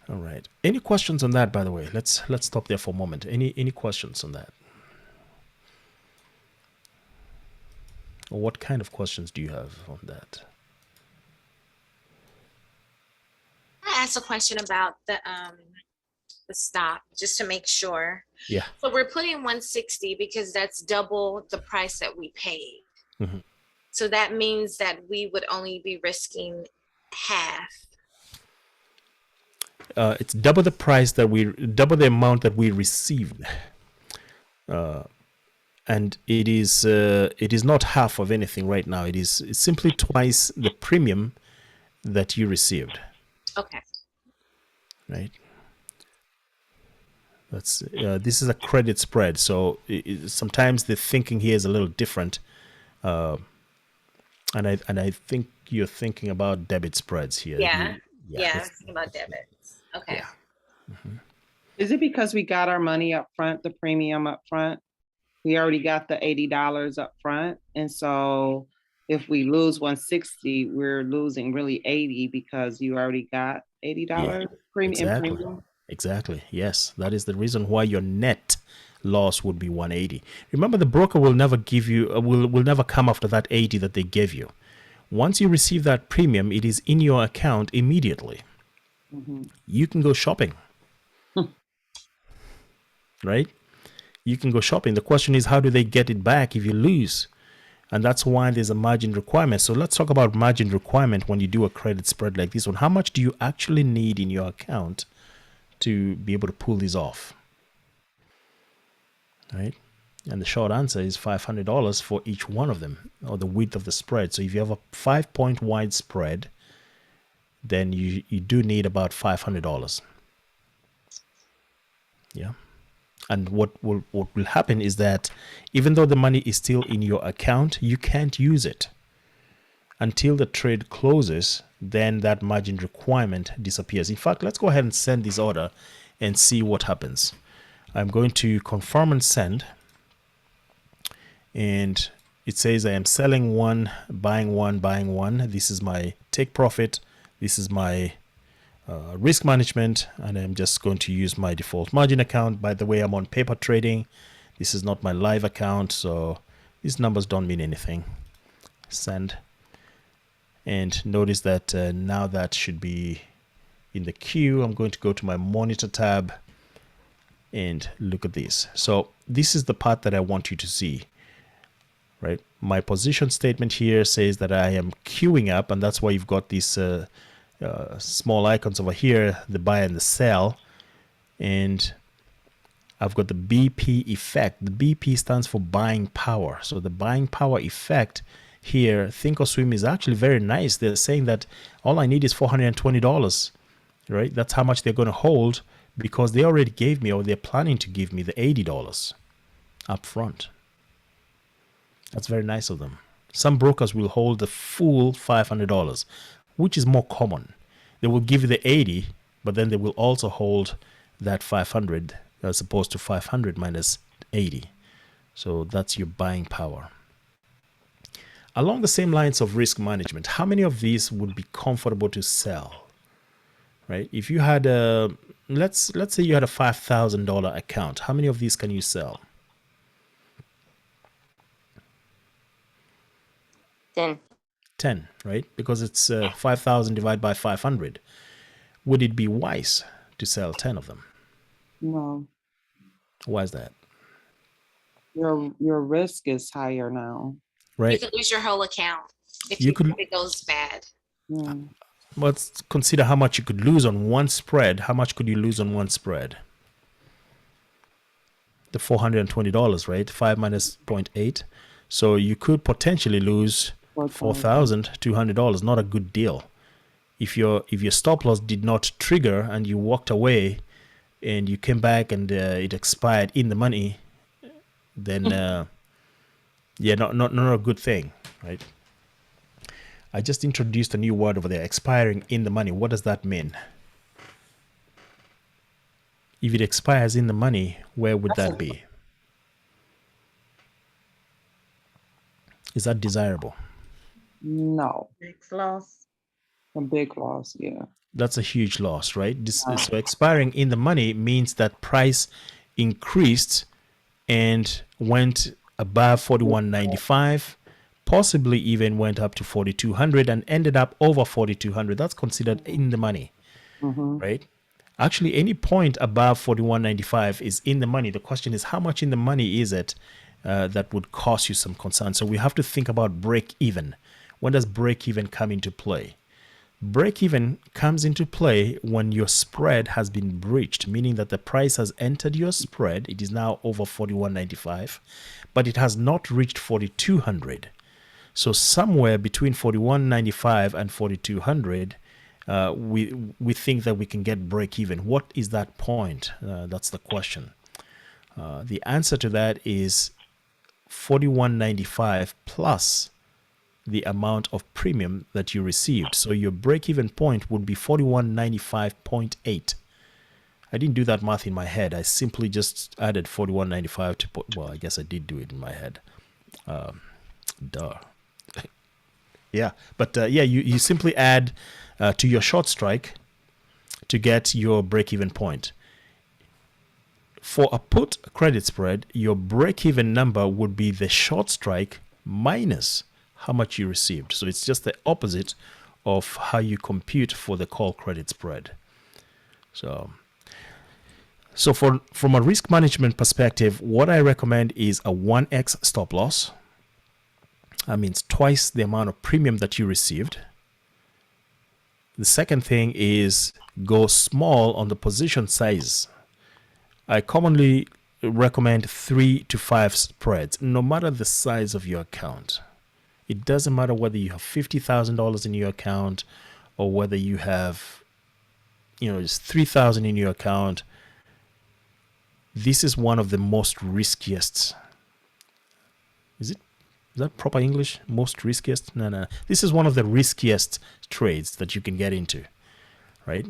all right. Any questions on that, by the way? Let's stop there for a moment. Any questions on that? Or what kind of questions do you have on that? I asked a question about the stop just to make sure. Yeah. So we're putting 160 because that's double the price that we paid. Mm-hmm. So that means that we would only be risking half. It's double the price double the amount that we received, and it is not half of anything right now. It's simply twice the premium that you received. Okay. Right. That's this is a credit spread, so sometimes the thinking here is a little different, and I think you're thinking about debit spreads here. Yeah. I'm thinking about debits. Okay. Yeah. Mm-hmm. Is it because we got our money up front, the premium up front? We already got the $80 up front. And so if we lose 160, we're losing really 80 because you already got $80 premium. Exactly. Yes. That is the reason why your net loss would be 180. Remember, the broker will never give you, will never come after that 80 that they gave you. Once you receive that premium, it is in your account immediately. Mm-hmm. You can go shopping. Right? You can go shopping. The question is, how do they get it back if you lose? And that's why there's a margin requirement. So let's talk about margin requirement when you do a credit spread like this one. How much do you actually need in your account to be able to pull this off? Right? And the short answer is $500 for each one of them, or the width of the spread. So if you have a 5-point wide spread, then you do need about $500. Yeah. And what will happen is that even though the money is still in your account, you can't use it until the trade closes, then that margin requirement disappears. In fact, let's go ahead and send this order and see what happens. I'm going to confirm and send, and it says I am selling one, buying one, buying one. This is my take profit. This is my risk management, and I'm just going to use my default margin account. By the way, I'm on paper trading. This is not my live account, so these numbers don't mean anything. Send. And notice that now that should be in the queue. I'm going to go to my monitor tab and look at this. So this is the part that I want you to see, right? My position statement here says that I am queuing up, and that's why you've got these small icons over here, the buy and the sell. And I've got the BP effect. The BP stands for buying power. So the buying power effect here, Thinkorswim, is actually very nice. They're saying that all I need is $420, right? That's how much they're going to hold, because they already gave me, or they're planning to give me, the $80 up front. That's very nice of them. Some brokers will hold the full $500, which is more common. They will give you the 80, but then they will also hold that 500 as opposed to 500 minus 80. So that's your buying power. Along the same lines of risk management, how many of these would be comfortable to sell? Right? If you had a, let's say you had a $5,000 account, how many of these can you sell? 10. 10, right? Because it's 5,000 divided by 500. Would it be wise to sell 10 of them? No, Why is that? your risk is higher now. You Right. could lose your whole account if You could, if it goes bad. Yeah. let's consider how much you could lose on one spread. How much could you lose on one spread? The $420, right? 5 minus 0.8. So you could potentially lose $4,200. Not a good deal. If your stop loss did not trigger and you walked away and you came back and it expired in the money, then yeah, not a good thing, right? I just introduced a new word over there, expiring in the money. What does that mean? If it expires in the money, where would that be? Is that desirable? No, Big loss. a big loss. Yeah. That's a huge loss, right? So expiring in the money means that price increased and went above 41.95, possibly even went up to 4,200 and ended up over 4,200. That's considered in the money, right? Actually, any point above 41.95 is in the money. The question is, how much in the money is it that would cause you some concern? So we have to think about break even. When does break even come into play? Break even comes into play when your spread has been breached, meaning that the price has entered your spread. It is now over 41.95, but it has not reached 4,200. So somewhere between 41.95 and 4,200, we think that we can get break even. What is that point? That's the question. The answer to that is 41.95 plus the amount of premium that you received. So your break-even point would be 41.95.8. I didn't do that math in my head. I simply just added 41.95 to put, well, I guess I did do it in my head. Duh. Yeah, but yeah, you simply add to your short strike to get your break-even point. For a put credit spread, your break-even number would be the short strike minus how much you received. So it's just the opposite of how you compute for the call credit spread. So from a risk management perspective, what I recommend is a 1x stop loss. That means twice the amount of premium that you received. The second thing is go small on the position size. I commonly recommend 3 to 5 spreads, no matter the size of your account. It doesn't matter whether you have $50,000 in your account or whether you have, just $3,000 in your account. This is one of the most riskiest. Is it Is that proper English? Most riskiest? No. This is one of the riskiest trades that you can get into, right?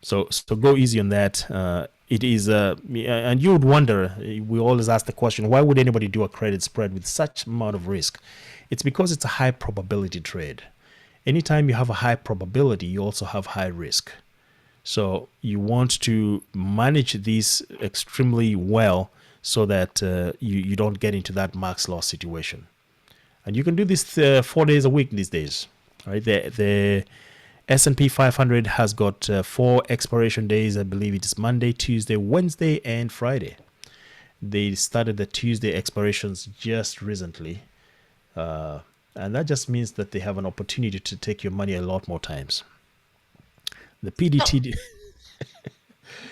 So go easy on that. It is, and you would wonder, we always ask the question, why would anybody do a credit spread with such amount of risk? It's because it's a high probability trade. Anytime you have a high probability, you also have high risk. So you want to manage these extremely well so that you don't get into that max loss situation. And you can do this 4 days a week these days, right? The S&P 500 has got 4 expiration days. I believe it is Monday, Tuesday, Wednesday, and Friday. They started the Tuesday expirations just recently. And that just means that they have an opportunity to take your money a lot more times. The PDT...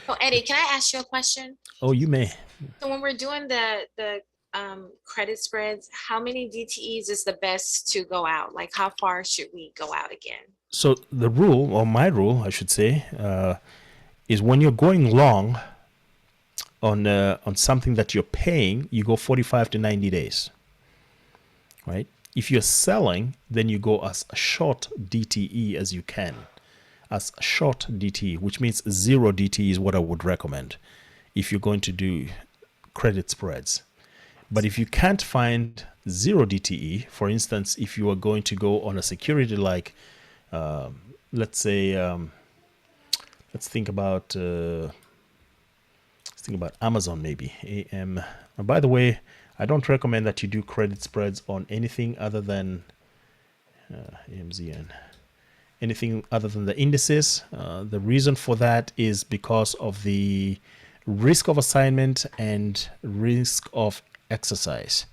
So Eddie, can I ask you a question? Oh, you may. So when we're doing the credit spreads, how many DTEs is the best to go out? Like how far should we go out again? So the rule, or my rule, I should say, is when you're going long on something that you're paying, you go 45 to 90 days, right? If you're selling, then you go as short DTE as you can. As short DTE, which means 0 DTE is what I would recommend if you're going to do credit spreads. But if you can't find 0 DTE, for instance, if you are going to go on a security like, let's say, let's think about Amazon maybe. And by the way, I don't recommend that you do credit spreads on anything other than AMZN. Anything other than the indices. The reason for that is because of the risk of assignment and risk of exercise.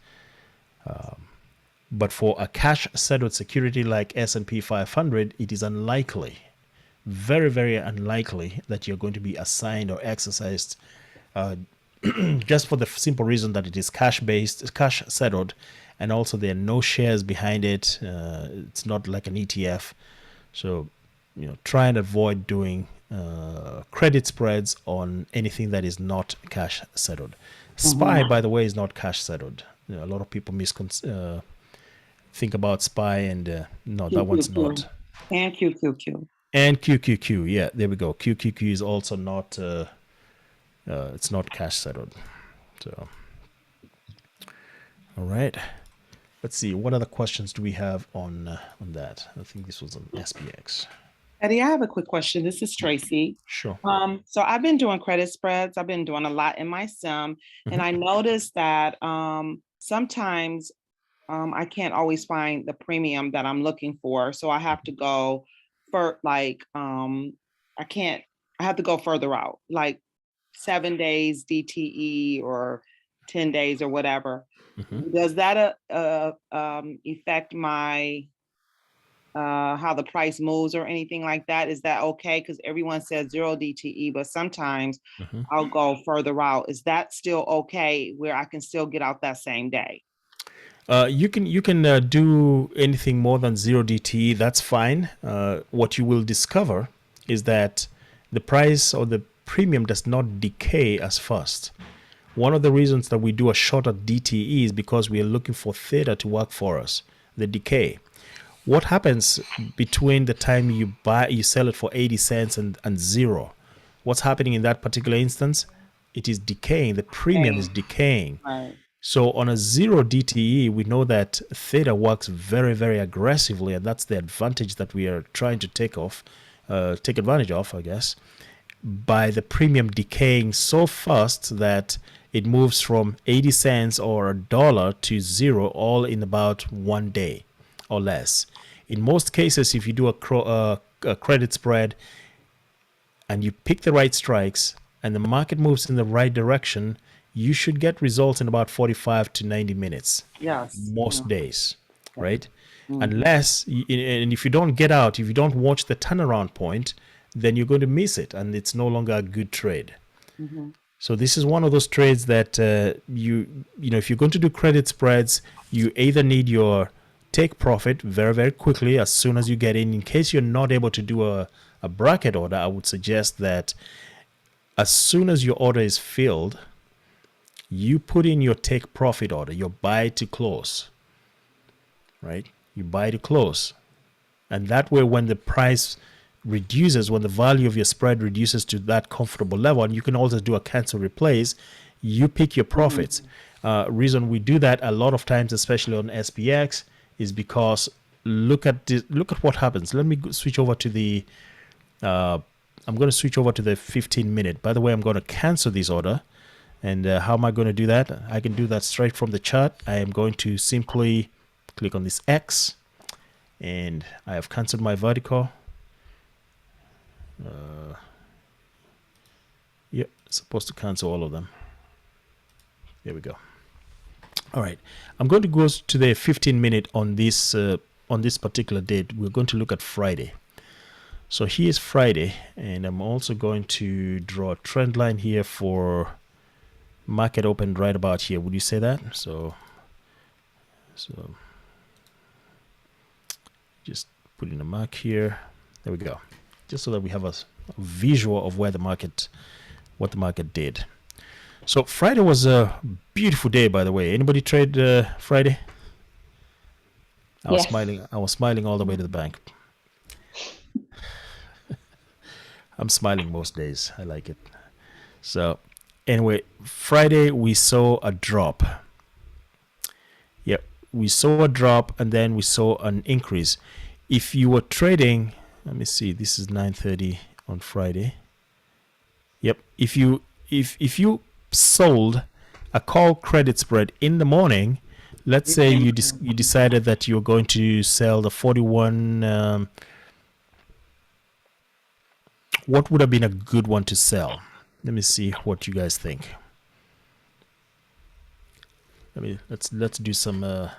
But for a cash settled security like S&P 500, it is unlikely, very, very unlikely that you're going to be assigned or exercised just for the simple reason that it is cash based, cash settled, and also there are no shares behind it. It's not like an ETF. So, try and avoid doing credit spreads on anything that is not cash settled. SPY, by the way, is not cash settled. A lot of people think about SPY, and no, that one's not. And QQQ. And QQQ, yeah, there we go. QQQ is also not. It's not cash settled. So, all right. Let's see, what other questions do we have on that? I think this was on SPX. Eddie, I have a quick question. This is Tracy. Sure. So I've been doing credit spreads. I've been doing a lot in my sim, and I noticed that sometimes I can't always find the premium that I'm looking for. So I have to go for I have to go further out, like 7 days DTE or 10 days or whatever. Does that affect my how the price moves or anything like that? Is that okay? Because everyone says 0 DTE, but sometimes I'll go further out. Is that still okay where I can still get out that same day? You can do anything more than 0 DTE. That's fine. What you will discover is that the price or the premium does not decay as fast. One of the reasons that we do a shorter DTE is because we are looking for theta to work for us, the decay. What happens between the time you sell it for 80 cents and 0? What's happening in that particular instance? It is decaying. The premium is decaying. Right. So on a 0 DTE, we know that theta works very, very aggressively, and that's the advantage that we are trying to take advantage of, I guess, by the premium decaying so fast that it moves from 80 cents or $1 to 0 all in about 1 day or less. In most cases, if you do a credit spread and you pick the right strikes and the market moves in the right direction, you should get results in about 45 to 90 minutes. Yes. Most days, right? Unless, and if you don't get out, if you don't watch the turnaround point, then you're going to miss it and it's no longer a good trade. So this is one of those trades that if you're going to do credit spreads, you either need your take profit very, very quickly as soon as you get in. In case you're not able to do a bracket order, I would suggest that as soon as your order is filled, you put in your take profit order, your buy to close, right? You buy to close. And that way, when the price reduces, when the value of your spread reduces to that comfortable level, and you can also do a cancel replace, you pick your profits. Reason we do that a lot of times, especially on SPX, is because look at what happens. Let me switch over to the I'm going to switch over to the 15-minute. By the way, I'm going to cancel this order. And how am I going to do that? I can do that straight from the chart. I am going to simply click on this X, and I have canceled my vertical. Yep, supposed to cancel all of them. There we go. All right, I'm going to go to the 15-minute on this particular date. We're going to look at Friday. So here's Friday, and I'm also going to draw a trend line here for market open right about here. Would you say that? So just put in a mark here. There we go. Just so that we have a visual of what the market did. So Friday was a beautiful day, by the way. Anybody trade Friday? I was smiling. I was smiling all the way to the bank. I'm smiling most days. I like it. So anyway, Friday we saw a drop. Yep, we saw a drop and then we saw an increase. If you were trading, let me see, this is 9:30 on Friday. Yep, if you sold a call credit spread in the morning, let's say you decided that you're going to sell the 41. What would have been a good one to sell? Let me see what you guys think. Let's do some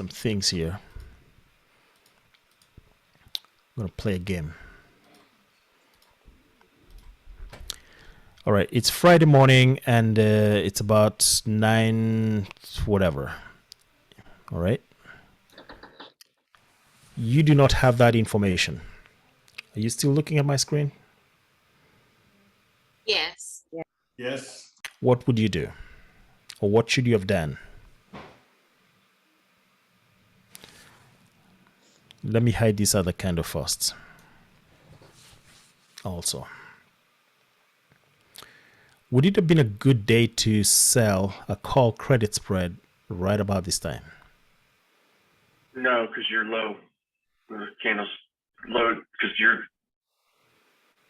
things here. I'm gonna play a game. All right, it's Friday morning and it's about 9 whatever. All right. You do not have that information. Are you still looking at my screen? Yes. Yes. What would you do? Or what should you have done? Let me hide this other candle first. Also, would it have been a good day to sell a call credit spread right about this time? No, because you're low. The candle's low because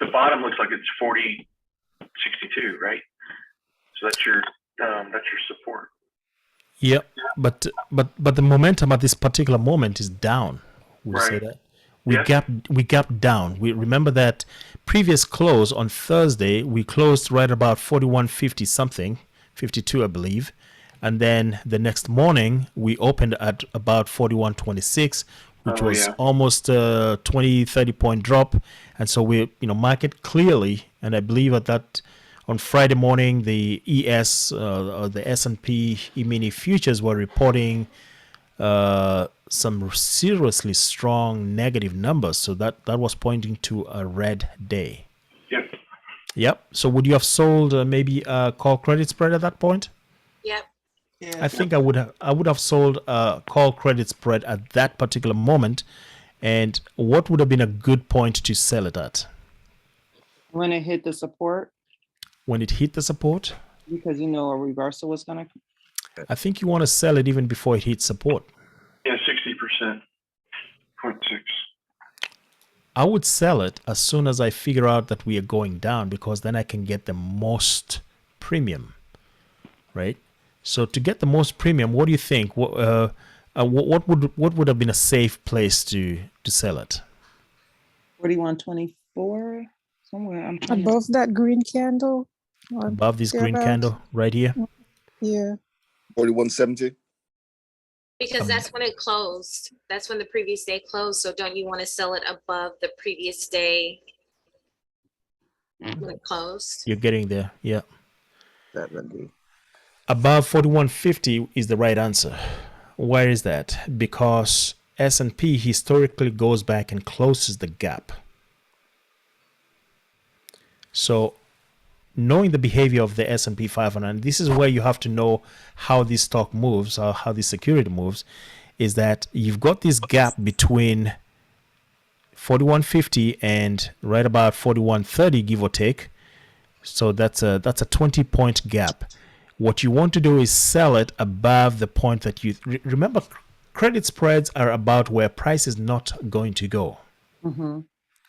the bottom looks like it's 40.62, right? So that's your support. Yeah, but the momentum at this particular moment is down. Would you say that? We gapped down. We remember that previous close on Thursday, we closed right about 41.50 something, 52 I believe. And then the next morning we opened at about 41.26, which was almost a 20-30 point drop. And so we, market clearly, and I believe at that on Friday morning the the S&P E-mini futures were reporting some seriously strong negative numbers, so that was pointing to a red day. Yep. So would you have sold maybe a call credit spread at that point? Yep. Yeah. I think I would have sold a call credit spread at that particular moment. And what would have been a good point to sell it at? When it hit the support. When it hit the support? Because a reversal was gonna. I think you want to sell it even before it hits support. Yeah, 60%. 0.6. I would sell it as soon as I figure out that we are going down, because then I can get the most premium, right? So to get the most premium, what do you think? What would have been a safe place to sell it? 41.24 somewhere. I'm trying above that green candle. Above this green candle right here. Yeah. 41.70. Because that's when it closed. That's when the previous day closed. So don't you want to sell it above the previous day when it closed? You're getting there, yeah. That would be. Above 41.50 is the right answer. Why is that? Because S&P historically goes back and closes the gap. So knowing the behavior of the S&P 500, and this is where you have to know how this stock moves or how this security moves, is that you've got this gap between 4150 and right about 4130, give or take. So that's a 20-point gap. What you want to do is sell it above the point that you remember. Credit spreads are about where price is not going to go. Mm-hmm.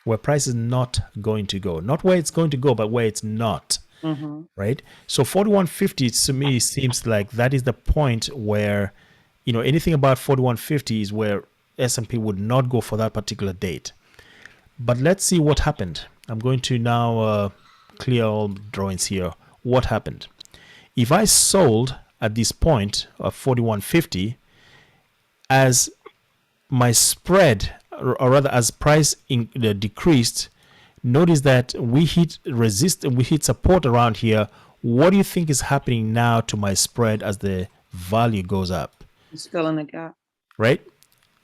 Where price is not going to go, not where it's going to go, but where it's not. Mm-hmm. Right? So 4150 to me seems like that is the point where, anything about 4150 is where S&P would not go for that particular date. But let's see what happened. I'm going to now clear all drawings here. What happened? If I sold at this point of 4150, as my spread, or rather as price decreased, notice that we hit support around here. What do you think is happening now to my spread as the value goes up? It's still in the gap. Right?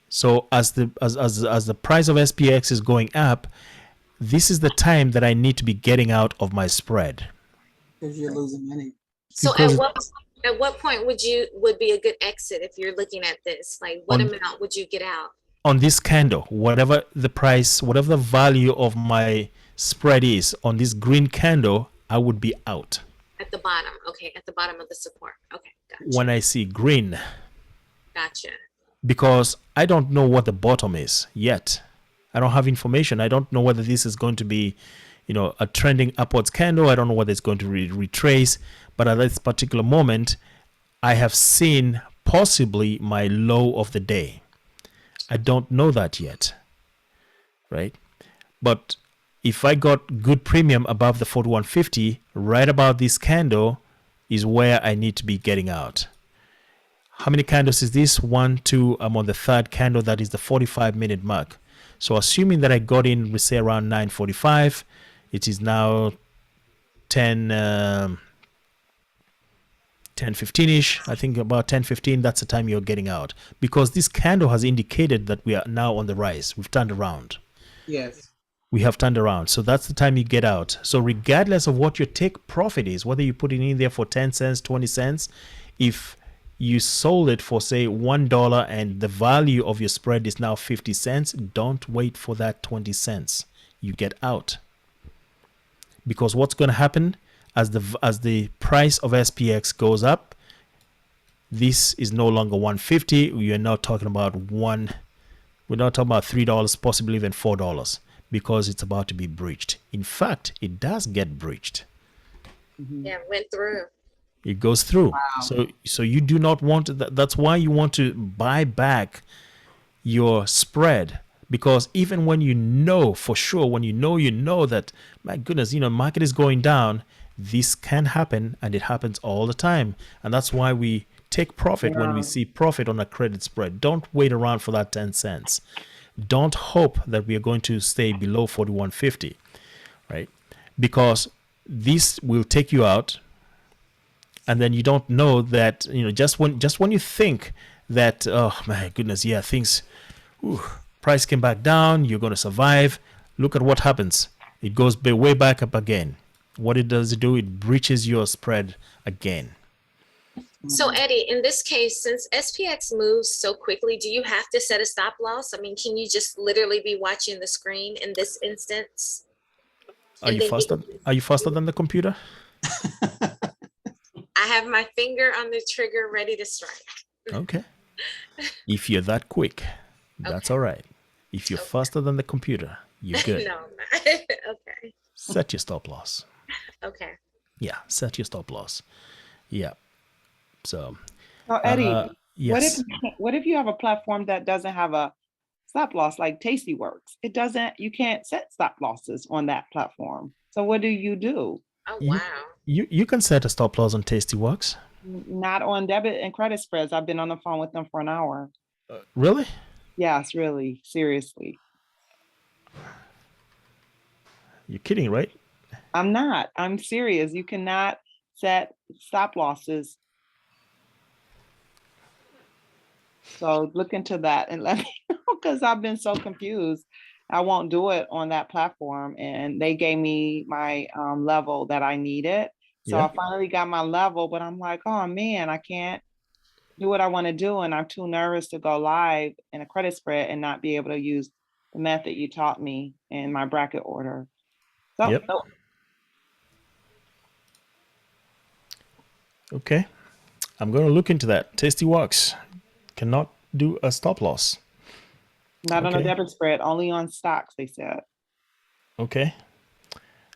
So as the price of SPX is going up, this is the time that I need to be getting out of my spread. Because you're losing money. So at what point would be a good exit if you're looking at this? Like what amount would you get out? On this candle, whatever the price, whatever the value of my spread is on this green candle, I would be out. At the bottom. Okay. At the bottom of the support. Okay. Gotcha. When I see green. Gotcha. Because I don't know what the bottom is yet. I don't have information. I don't know whether this is going to be, a trending upwards candle. I don't know whether it's going to retrace. But at this particular moment, I have seen possibly my low of the day. I don't know that yet, right? But if I got good premium above the 4150, right about this candle is where I need to be getting out. How many candles is this? 1, 2, I'm on the third candle. That is the 45-minute mark. So assuming that I got in, we say around 9:45, it is now 10:15-ish. I think about 10:15, that's the time you're getting out. Because this candle has indicated that we are now on the rise. We've turned around. Yes. We have turned around. So that's the time you get out. So regardless of what your take profit is, whether you put it in there for 10 cents, 20 cents, if you sold it for say $1 and the value of your spread is now 50 cents, don't wait for that 20 cents. You get out. Because what's going to happen as the price of SPX goes up, this is no longer 150. We are now talking about we're now talking about $3, possibly even $4, because it's about to be breached. In fact, it does get breached. Mm-hmm. Yeah, went through. It goes through. Wow. So you do not want that. That's why you want to buy back your spread, because even when you know for sure, when you know that, my goodness, market is going down, this can happen, and it happens all the time. And that's why we take profit when we see profit on a credit spread. Don't wait around for that 10 cents. Don't hope that we are going to stay below 4150, right? Because this will take you out. And then you don't know that, just when you think that, oh my goodness, yeah, things, price came back down, you're going to survive. Look at what happens. It goes way back up again. What it does do, it breaches your spread again. So Eddie, in this case, since SPX moves so quickly, do you have to set a stop loss? I mean, can you just literally be watching the screen in this instance? Are you faster than the computer? I have my finger on the trigger ready to strike. Okay. If you're that quick, that's all right. If you're faster than the computer, you're good. No, I'm not. Okay. Set your stop loss. Okay. Yeah, set your stop loss. Yeah. So, Eddie, yes. what if you have a platform that doesn't have a stop loss like Tastyworks? You can't set stop losses on that platform. So what do you do? Oh, wow. You can set a stop loss on Tastyworks. Not on debit and credit spreads. I've been on the phone with them for an hour. Really? Yes, really, seriously. You're kidding, right? I'm not. I'm serious. You cannot set stop losses. So look into that and let me know, because I've been so confused. I won't do it on that platform. And they gave me my level that I needed. So Yeah. I finally got my level, but I'm like, oh man, I can't do what I want to do. And I'm too nervous to go live in a credit spread and not be able to use the method you taught me in my bracket order. So Yep. Okay. I'm going to look into that. Tasty Works cannot do a stop loss. not on a Okay. debit spread, only on stocks, they said. Okay.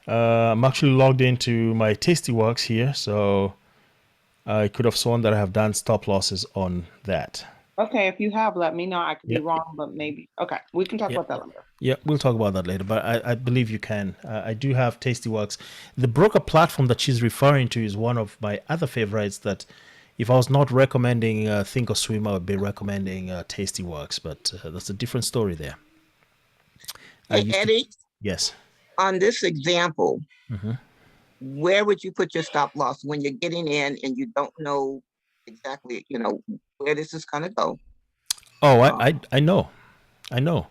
I'm actually logged into my Tasty Works here, so I could have sworn that I have done stop losses on that. Okay, if you have, let me know. I could be Yep. wrong, but maybe. Okay, we can talk Yep. about that later. Yeah, we'll talk about that later, but I believe you can. I do have Tastyworks. The broker platform that she's referring to is one of my other favorites that if I was not recommending Thinkorswim, I would be recommending Tastyworks, but that's a different story there. Hey, Eddie, Yes. on this example, Mm-hmm. where would you put your stop loss when you're getting in and you don't know exactly, where this is going to go? Oh, I know. I know.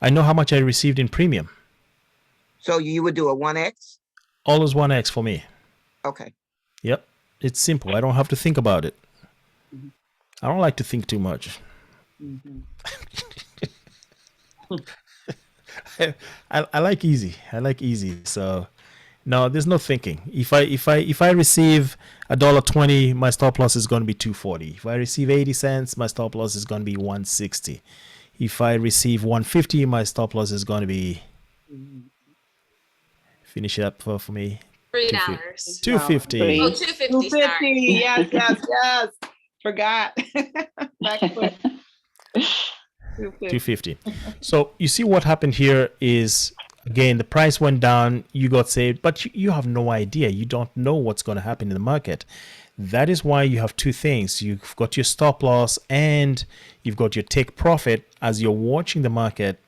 I know how much I received in premium. So you would do a 1X? Always 1X for me. Okay. Yep. It's simple. I don't have to think about it. Mhm. I don't like to think too much. Mhm. I like easy. I like easy. So no, there's no thinking. If I receive $1.20, my stop loss is going to be 240. If I receive 80 cents, my stop loss is going to be 160. If I receive 150, my stop loss is going to be, finish it up for me, $3. 250. Oh, 250. 250. Sorry. Yes, yes, yes. Forgot. Back quick. 250. So you see what happened here is, again, the price went down, you got saved, but you have no idea. You don't know what's going to happen in the market. That is why you have two things. You've got your stop loss and you've got your take profit. As you're watching the market,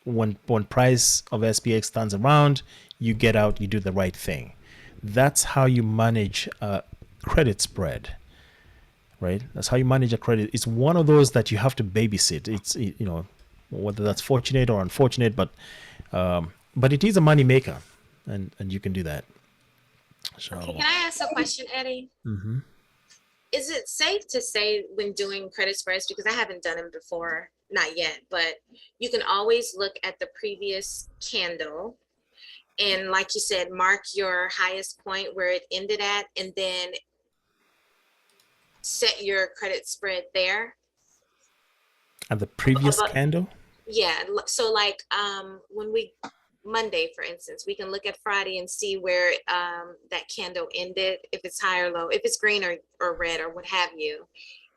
when price of SPX turns around, you get out, you do the right thing. That's how you manage a credit spread. Right? That's how you manage a credit. It's one of those that you have to babysit. It's, whether that's fortunate or unfortunate, but it is a money maker, and you can do that. So, Okay, can I ask a question, Eddie? Mm-hmm. Is it safe to say when doing credit spreads, because I haven't done them before, not yet, but you can always look at the previous candle and, like you said, mark your highest point where it ended at, and then set your credit spread there? And the previous candle? Yeah. So like when we Monday, for instance, we can look at Friday and see where that candle ended, if it's high or low, if it's green or red or what have you.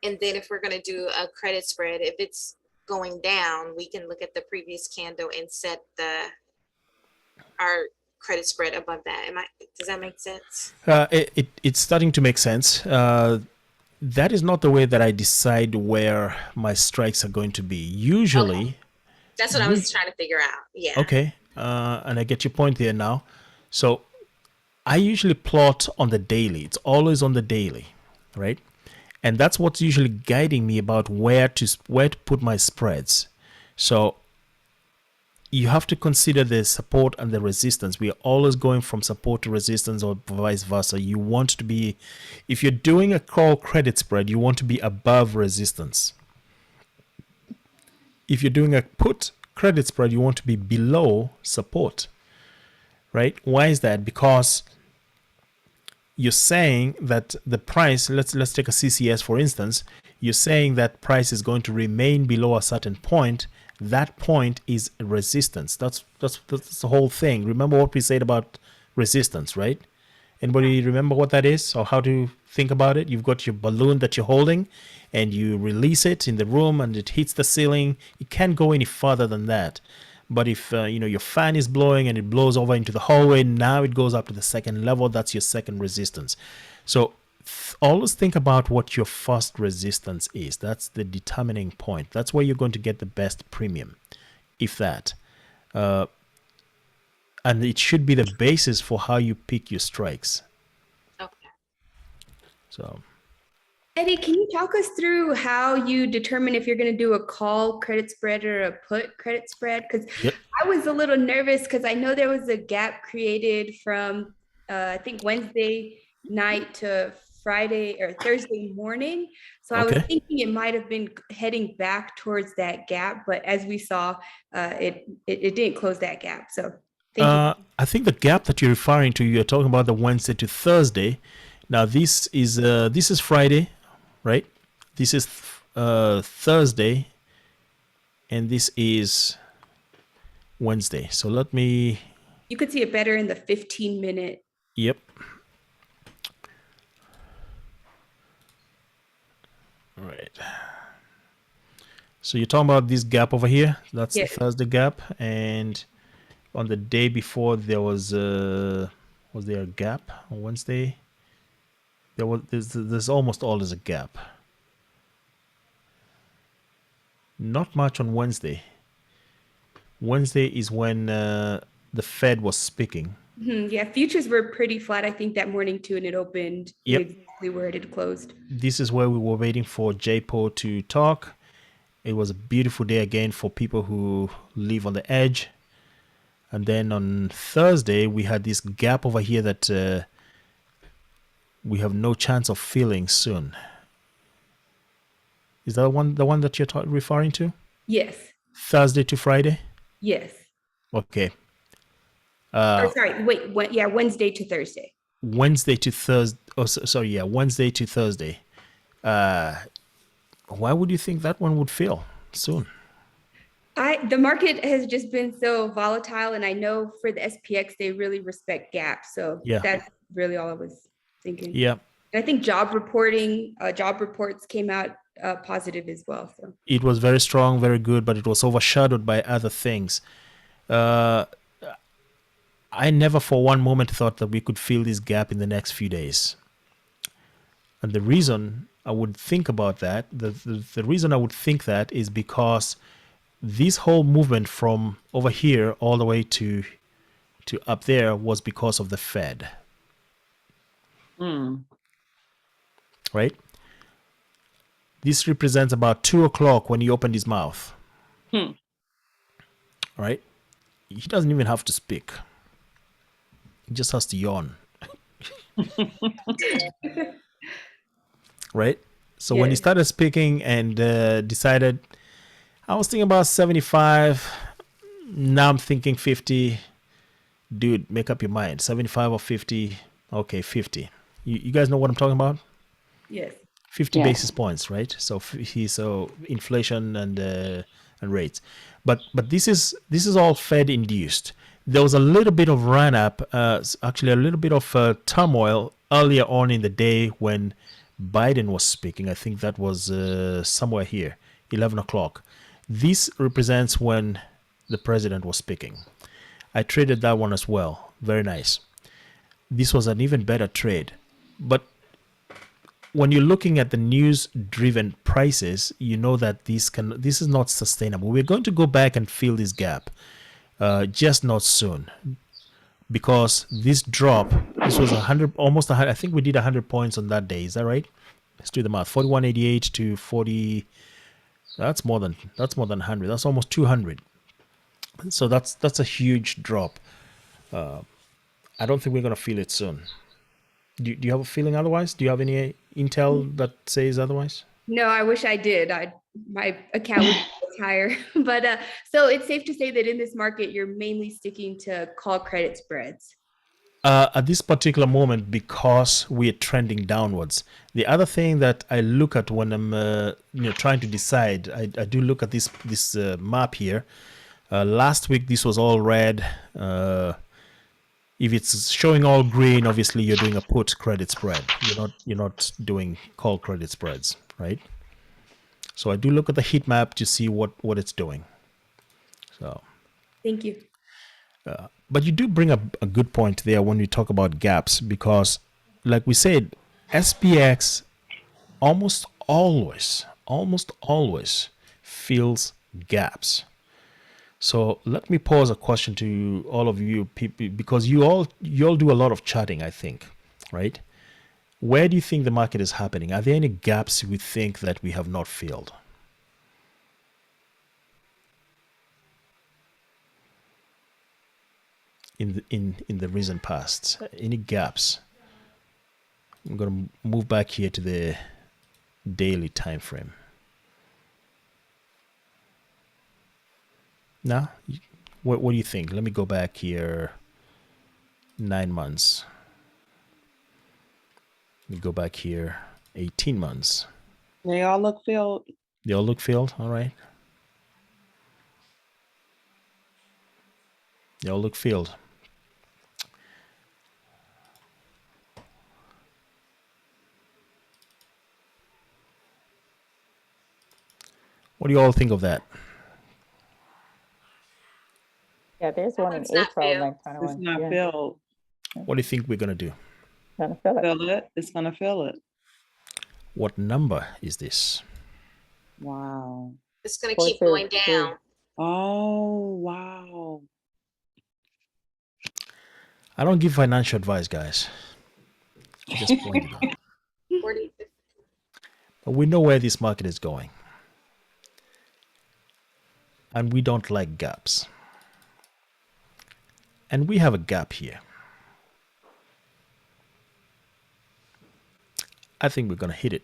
And then if we're going to do a credit spread, if it's going down, we can look at the previous candle and set our credit spread above that. Does that make sense? It's starting to make sense. That is not the way that I decide where my strikes are going to be. Usually, okay. That's what I was trying to figure out. Yeah. Okay, and I get your point there now. So I usually plot on the daily. It's always on the daily, right? And that's what's usually guiding me about where to put my spreads. So you have to consider the support and the resistance. We are always going from support to resistance or vice versa. You want to be, if you're doing a call credit spread, you want to be above resistance. If you're doing a put credit spread, you want to be below support, right? Why is that? Because you're saying that the price, let's take a CCS for instance, you're saying that price is going to remain below a certain point. That point is resistance. That's the whole thing. Remember what we said about resistance, right? Anybody remember what that is or how to think about it? You've got your balloon that you're holding and you release it in the room and it hits the ceiling. It can't go any further than that. But if your fan is blowing and it blows over into the hallway, now it goes up to the second level. That's your second resistance. So always think about what your first resistance is. That's the determining point. That's where you're going to get the best premium, if that. And it should be the basis for how you pick your strikes. Okay. So, Eddie, can you talk us through how you determine if you're going to do a call credit spread or a put credit spread? Because Yep. I was a little nervous because I know there was a gap created from, I think, Wednesday night to Friday or Thursday morning. So I was Okay. thinking it might have been heading back towards that gap, but as we saw, it didn't close that gap. So thank you. I think the gap that you're referring to, you're talking about the Wednesday to Thursday. Now this is Friday, right? This is Thursday, and this is Wednesday. So let me. You could see it better in the 15-minute. Yep. All right. So you're talking about this gap over here. That's Yes. the Thursday gap, and on the day before there was there a gap on Wednesday? There's almost always a gap. Not much on Wednesday. Wednesday is when the Fed was speaking. Yeah, futures were pretty flat, I think, that morning too, and it opened Yep. exactly where it had closed. This is where we were waiting for JPO to talk. It was a beautiful day again for people who live on the edge. And then on Thursday, we had this gap over here that we have no chance of filling soon. Is that the one that you're referring to? Yes, Thursday to Friday? yes. Okay. Or sorry, wait, yeah, Wednesday to Thursday. Wednesday to Thursday. Oh, sorry, yeah, Wednesday to Thursday. Why would you think that one would fill soon? The market has just been so volatile, and I know for the SPX they really respect gaps. So Yeah. that's really all I was thinking. Yeah. And I think job reports came out positive as well. So It was very strong, very good, but it was overshadowed by other things. I never for one moment thought that we could fill this gap in the next few days. And the reason I would think about that, the reason I would think that is because this whole movement from over here all the way to up there was because of the Fed. Right? This represents about 2 o'clock when he opened his mouth. Right? He doesn't even have to speak. He just has to yawn. Right? So when he started speaking and decided, I was thinking about 75. Now I'm thinking 50. Dude, make up your mind. 75 or 50. Okay, 50. You guys know what I'm talking about? yes. 50 Yes. basis points, right? So so inflation and rates, but this is all Fed induced. There was a little bit of run up, actually a little bit of turmoil earlier on in the day when Biden was speaking. I think that was somewhere here, 11 o'clock. This represents when the president was speaking. I traded that one as well. Very nice. This was an even better trade, but when you're looking at the news-driven prices, you know that this is not sustainable. We're going to go back and fill this gap, just not soon, because this drop, this was 100, almost 100. I think we did 100 points on that day. Is that right? Let's do the math. 41.88 to 40. That's more than 100. That's almost 200. So that's a huge drop. I don't think we're going to feel it soon. Do you have a feeling otherwise? Do you have any intel that says otherwise? No, I wish I did. My account would be higher. But so it's safe to say that in this market, you're mainly sticking to call credit spreads. At this particular moment, because we are trending downwards. The other thing that I look at when I'm trying to decide, I do look at this map here. Last week this was all red. If it's showing all green, obviously you're doing a put credit spread. You're not doing call credit spreads, right? So I do look at the heat map to see what it's doing. So Thank you. but you do bring up a good point there when we talk about gaps, because like we said, SPX almost always fills gaps. So let me pose a question to all of you people, because you all do a lot of charting, I think, right? Where do you think the market is happening? Are there any gaps we think that we have not filled? In the recent past, any gaps? I'm going to move back here to the daily time frame. Now, what do you think? Let me go back here 9 months. Let me go back here 18 months. They all look filled. They all look filled, all right. They all look filled. What do you all think of that? Yeah, there's one in one's not April, filled. like 21. It's not Yeah, filled. What do you think we're going to do? gonna fill it. Fill it. It's gonna fill it. What number is this? Wow. It's gonna keep going down. Oh, wow. I don't give financial advice, guys. I just point it out. 40, But we know where this market is going. And we don't like gaps. And we have a gap here. I think we're going to hit it.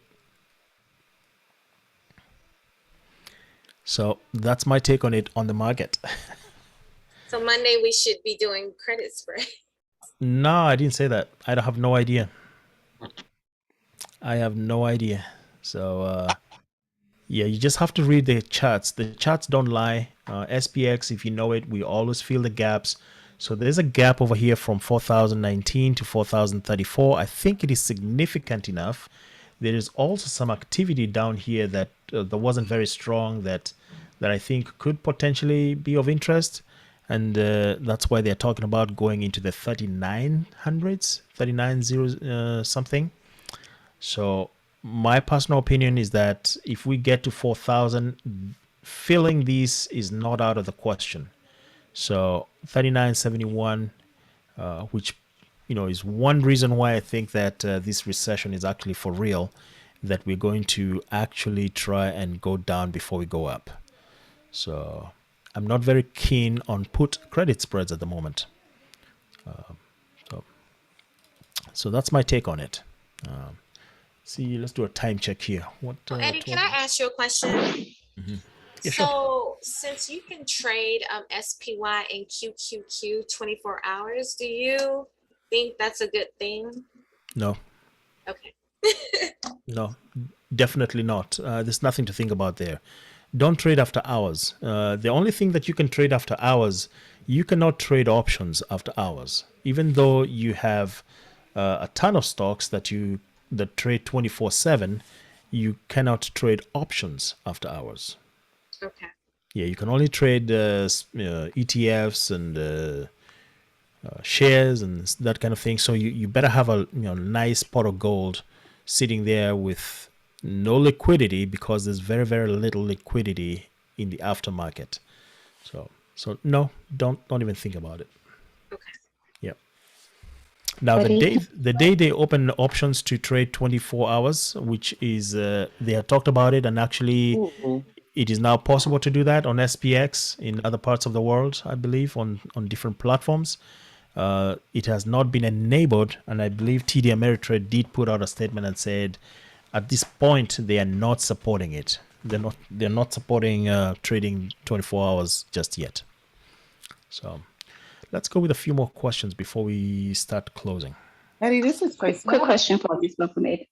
So that's my take on it on the market. So Monday we should be doing credit spread. No, I didn't say that. I have no idea. I have no idea. So, yeah, you just have to read the charts. The charts don't lie. SPX, if you know it, we always fill the gaps. So there's a gap over here from 4019 to 4034. I think it is significant enough. There is also some activity down here that wasn't very strong that I think could potentially be of interest. And that's why they're talking about going into the 3900s, 390 something. So my personal opinion is that if we get to 4,000, filling these is not out of the question. So 3971, which is one reason why I think that this recession is actually for real, that we're going to actually try and go down before we go up. So I'm not very keen on put credit spreads at the moment. So that's my take on it. See, let's do a time check here. What? Eddie, can I ask you a question? Mm-hmm. Yeah, So sure. since you can trade SPY and QQQ 24 hours, do you think that's a good thing? No. Okay. No, definitely not. There's nothing to think about there. Don't trade after hours. The only thing that you can trade after hours, you cannot trade options after hours. Even though you have a ton of stocks that trade 24/7, you cannot trade options after hours. Okay. Yeah, you can only trade ETFs and shares and that kind of thing. So you better have a nice pot of gold sitting there with no liquidity, because there's very, very little liquidity in the aftermarket. So no, don't even think about it. Okay. Yeah. Now the day they open options to trade 24 hours, which is they have talked about it, and actually it is now possible to do that on SPX in other parts of the world, I believe, on different platforms. It has not been enabled, and I believe TD Ameritrade did put out a statement and said at this point they are not supporting it. They're not supporting trading 24 hours just yet. So let's go with a few more questions before we start closing. Eddie, this is Quick question for this one from Ed.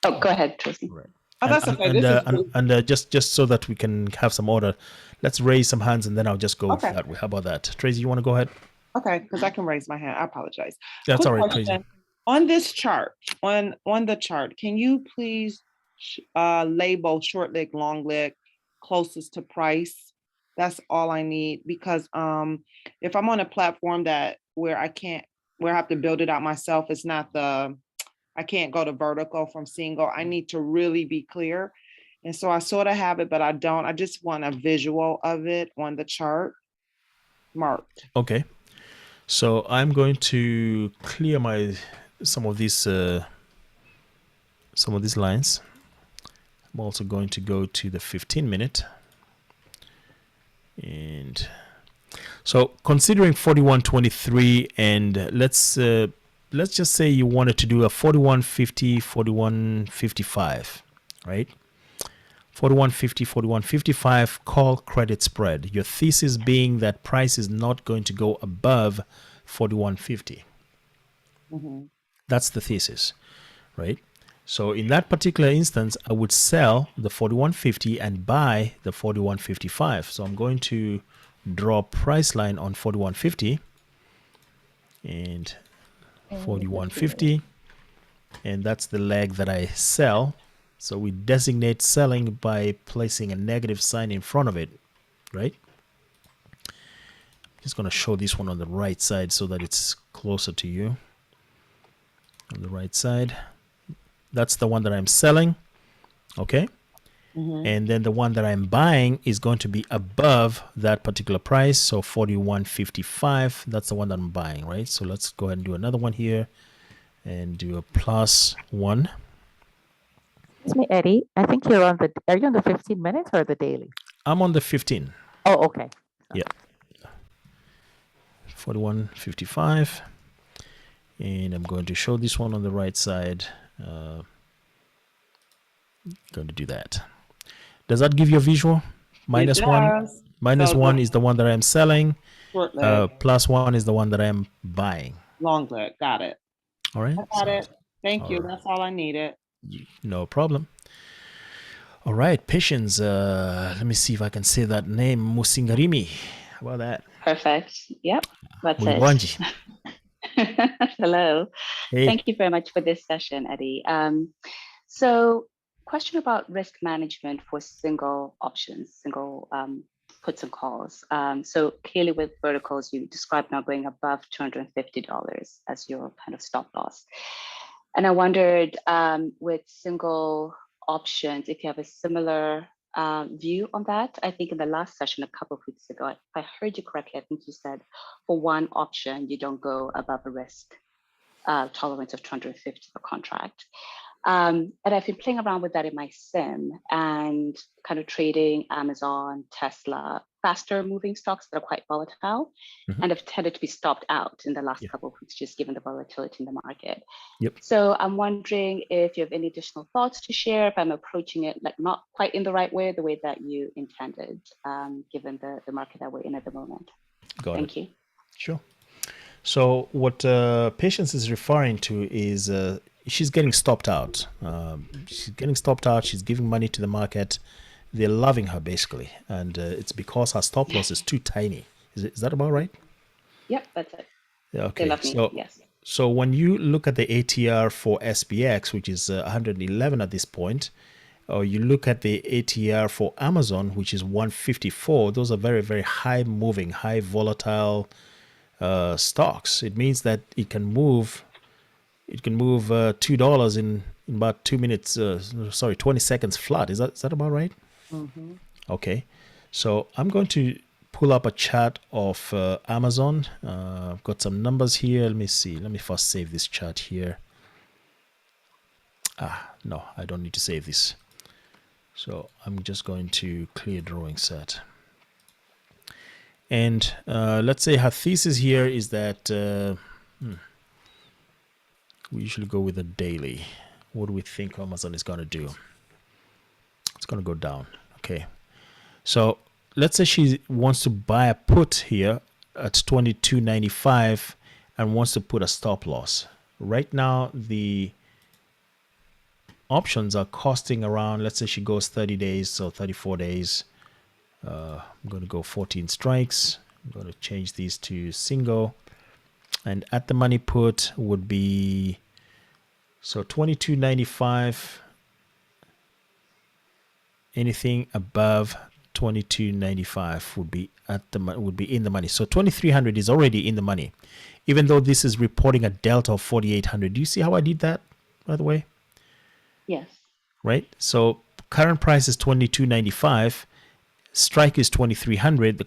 Oh, go ahead, Tracy. Right. Oh, that's okay. Just so that we can have some order, let's raise some hands and then I'll just go Okay. that way. How about that? Tracy, you want to go ahead? Okay, because I can raise my hand. I apologize. That's Quick all right, question. Tracy. On this chart, on the chart, can you please label short leg, long leg closest to price? That's all I need, because if I'm on a platform where I have to build it out myself, it's not I can't go to vertical from single. I need to really be clear. And so I sort of have it, but I don't. I just want a visual of it on the chart marked. Okay. So I'm going to clear some of these some of these lines. I'm also going to go to the 15-minute. And so considering 41.23, and let's just say you wanted to do a 41.50, 41.55, right? 41.50, 41.55 call credit spread. Your thesis being that price is not going to go above 41.50. That's the thesis, right? So in that particular instance, I would sell the 41.50 and buy the 41.55. So I'm going to draw a price line on 41.50 and 41.50, and that's the leg that I sell. So we designate selling by placing a negative sign in front of it, right? Just going to show this one on the right side so that it's closer to you. On the right side, that's the one that I'm selling, okay? And then the one that I'm buying is going to be above that particular price, so 41.55. That's the one that I'm buying, right? So let's go ahead and do another one here and do a +1. Excuse me, Eddie. I think you're on the. Are you on the 15 minutes or the daily? I'm on the 15. Oh, okay. Yeah. 41.55. And I'm going to show this one on the right side. Going to do that. Does that give you a visual? -1. -1 is the one that I'm selling. Short leg. +1 is the one that I'm buying. Long leg. Got it. All right. I got it. Thank you. That's all I needed. No problem. All right, Patience. Let me see if I can say that name. Musingarimi. How about that? Perfect. Yep. That's Muiwanji. it. Hello. Hey. Thank you very much for this session, Eddie. So question about risk management for single options, single puts and calls. So clearly with verticals, you described now going above $250 as your kind of stop loss. And I wondered with single options, if you have a similar view on that. I think in the last session a couple of weeks ago, if I heard you correctly, I think you said for one option, you don't go above a risk tolerance of 250 per contract. And I've been playing around with that in my sim and kind of trading Amazon, Tesla, faster moving stocks that are quite volatile and have tended to be stopped out in the last couple of weeks, just given the volatility in the market. So I'm wondering if you have any additional thoughts to share, if I'm approaching it like not quite in the right way, the way that you intended, given the market that we're in at the moment. Thank you. Sure. So what Patience is referring to is she's getting stopped out. She's getting stopped out. She's giving money to the market. They're loving her basically, and it's because her stop loss is too tiny. Is that about right? Yep, that's it. Okay. They love me. So Yes. so when you look at the ATR for SPX, which is 111 at this point, or you look at the ATR for Amazon, which is 154, those are very, very high moving, high volatile stocks. It means that it can move $2 in about 2 minutes, 20 seconds flat. Is that about right? Okay. So I'm going to pull up a chart of Amazon. I've got some numbers here. Let me see. Let me first save this chart here. No, I don't need to save this. So I'm just going to clear drawing set. And let's say her thesis here is that we usually go with a daily. What do we think Amazon is going to do? It's going to go down. Okay. So let's say she wants to buy a put here at $22.95 and wants to put a stop loss. Right now, the options are costing around, let's say she goes 30 days, so 34 days. I'm going to go 14 strikes. I'm going to change these to single. And at the money put would be, so $22.95. Anything above $22.95 would be in the money. So 2,300 is already in the money, even though this is reporting a delta of 4,800. Do you see how I did that, by the way? Yes. Right. So current price is $22.95. Strike is 2,300. The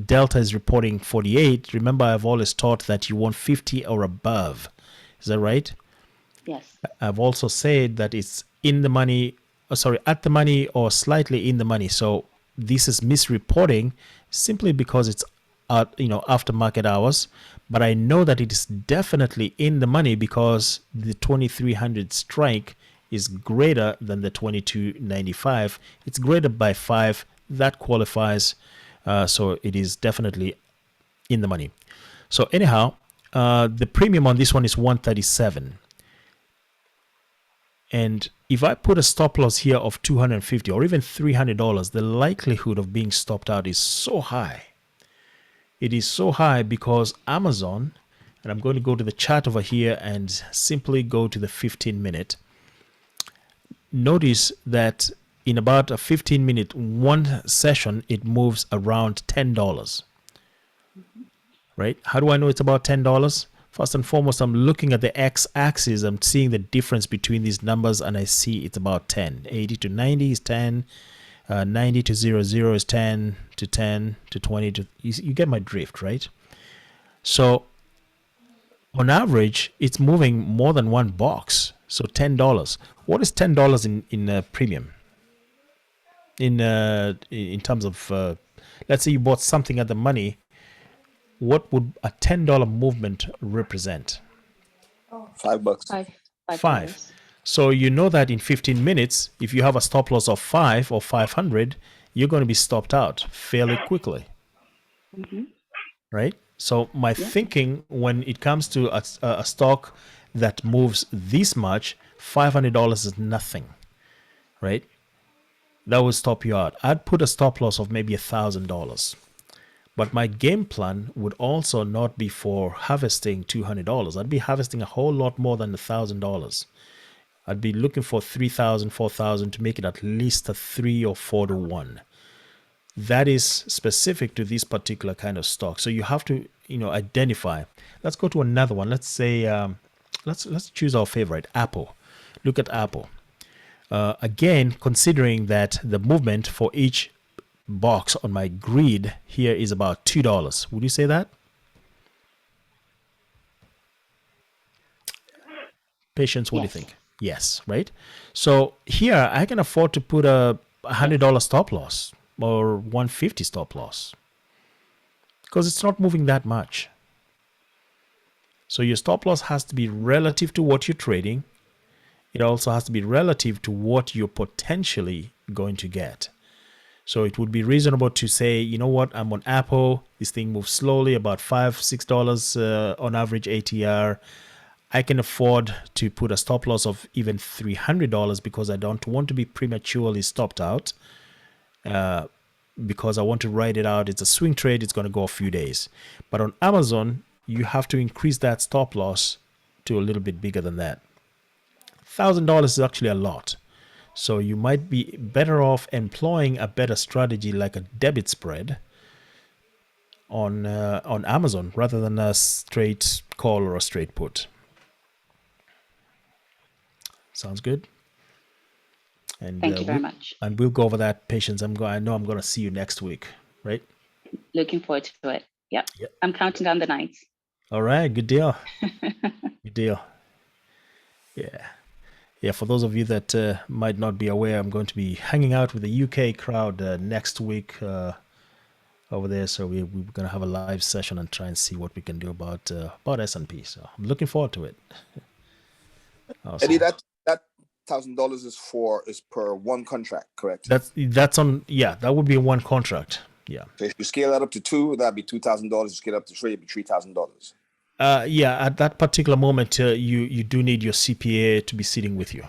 delta is reporting 48. Remember, I've always taught that you want 50 or above. Is that right? Yes. I've also said that it's in the money, at the money or slightly in the money. So this is misreporting simply because it's after market hours. But I know that it is definitely in the money because the 2300 strike is greater than the 2295. It's greater by 5. That qualifies. So it is definitely in the money. So anyhow, the premium on this one is 137. And if I put a stop loss here of $250 or even $300, the likelihood of being stopped out is so high. It is so high because Amazon, and I'm going to go to the chart over here and simply go to the 15-minute. Notice that in about a 15-minute one session, it moves around $10. Right? How do I know it's about $10? First and foremost, I'm looking at the x-axis. I'm seeing the difference between these numbers, and I see it's about 10. 80 to 90 is 10. 90 to 00 is 10 to 10 to 20. You get my drift, right? So on average, it's moving more than one box. So $10. What is $10 in premium? In terms of, let's say you bought something at the money. What would a $10 movement represent? $5. Five. So you know that in 15 minutes, if you have a stop loss of 5 or 500, you're going to be stopped out fairly quickly. Right? So my thinking when it comes to a stock that moves this much, $500 is nothing. Right? That would stop you out. I'd put a stop loss of maybe $1,000. But my game plan would also not be for harvesting $200. I'd be harvesting a whole lot more than $1,000. I'd be looking for 3,000, 4,000 to make it at least a 3 or 4 to 1. That is specific to this particular kind of stock. So you have to, identify. Let's go to another one. Let's say, let's choose our favorite, Apple. Look at Apple. Again, considering that the movement for each box on my grid here is about $2. Would you say that? Patience, what do you think? Yes, right? So here I can afford to put a $100 stop loss or $150 stop loss because it's not moving that much. So your stop loss has to be relative to what you're trading. It also has to be relative to what you're potentially going to get. So it would be reasonable to say, you know what, I'm on Apple. This thing moves slowly, about $5, $6 on average ATR. I can afford to put a stop loss of even $300 because I don't want to be prematurely stopped out because I want to ride it out. It's a swing trade. It's going to go a few days. But on Amazon, you have to increase that stop loss to a little bit bigger than that. $1,000 is actually a lot. So you might be better off employing a better strategy like a debit spread on Amazon rather than a straight call or a straight put. Sounds good. And thank you very much. And we'll go over that, Patience. I know I'm going to see you next week, right? Looking forward to it. Yep. I'm counting down the nights. All right. Good deal. Good deal. Yeah. Yeah, for those of you that might not be aware, I'm going to be hanging out with the UK crowd next week over there. So we're going to have a live session and try and see what we can do about S&P. So I'm looking forward to it. Awesome. Eddie, that $1,000 is per one contract, correct? That's on. Yeah, that would be one contract. Yeah. So if you scale that up to 2, that'd be $2,000. You scale up to 3, it'd be $3,000. Yeah, at that particular moment, you do need your CPA to be sitting with you.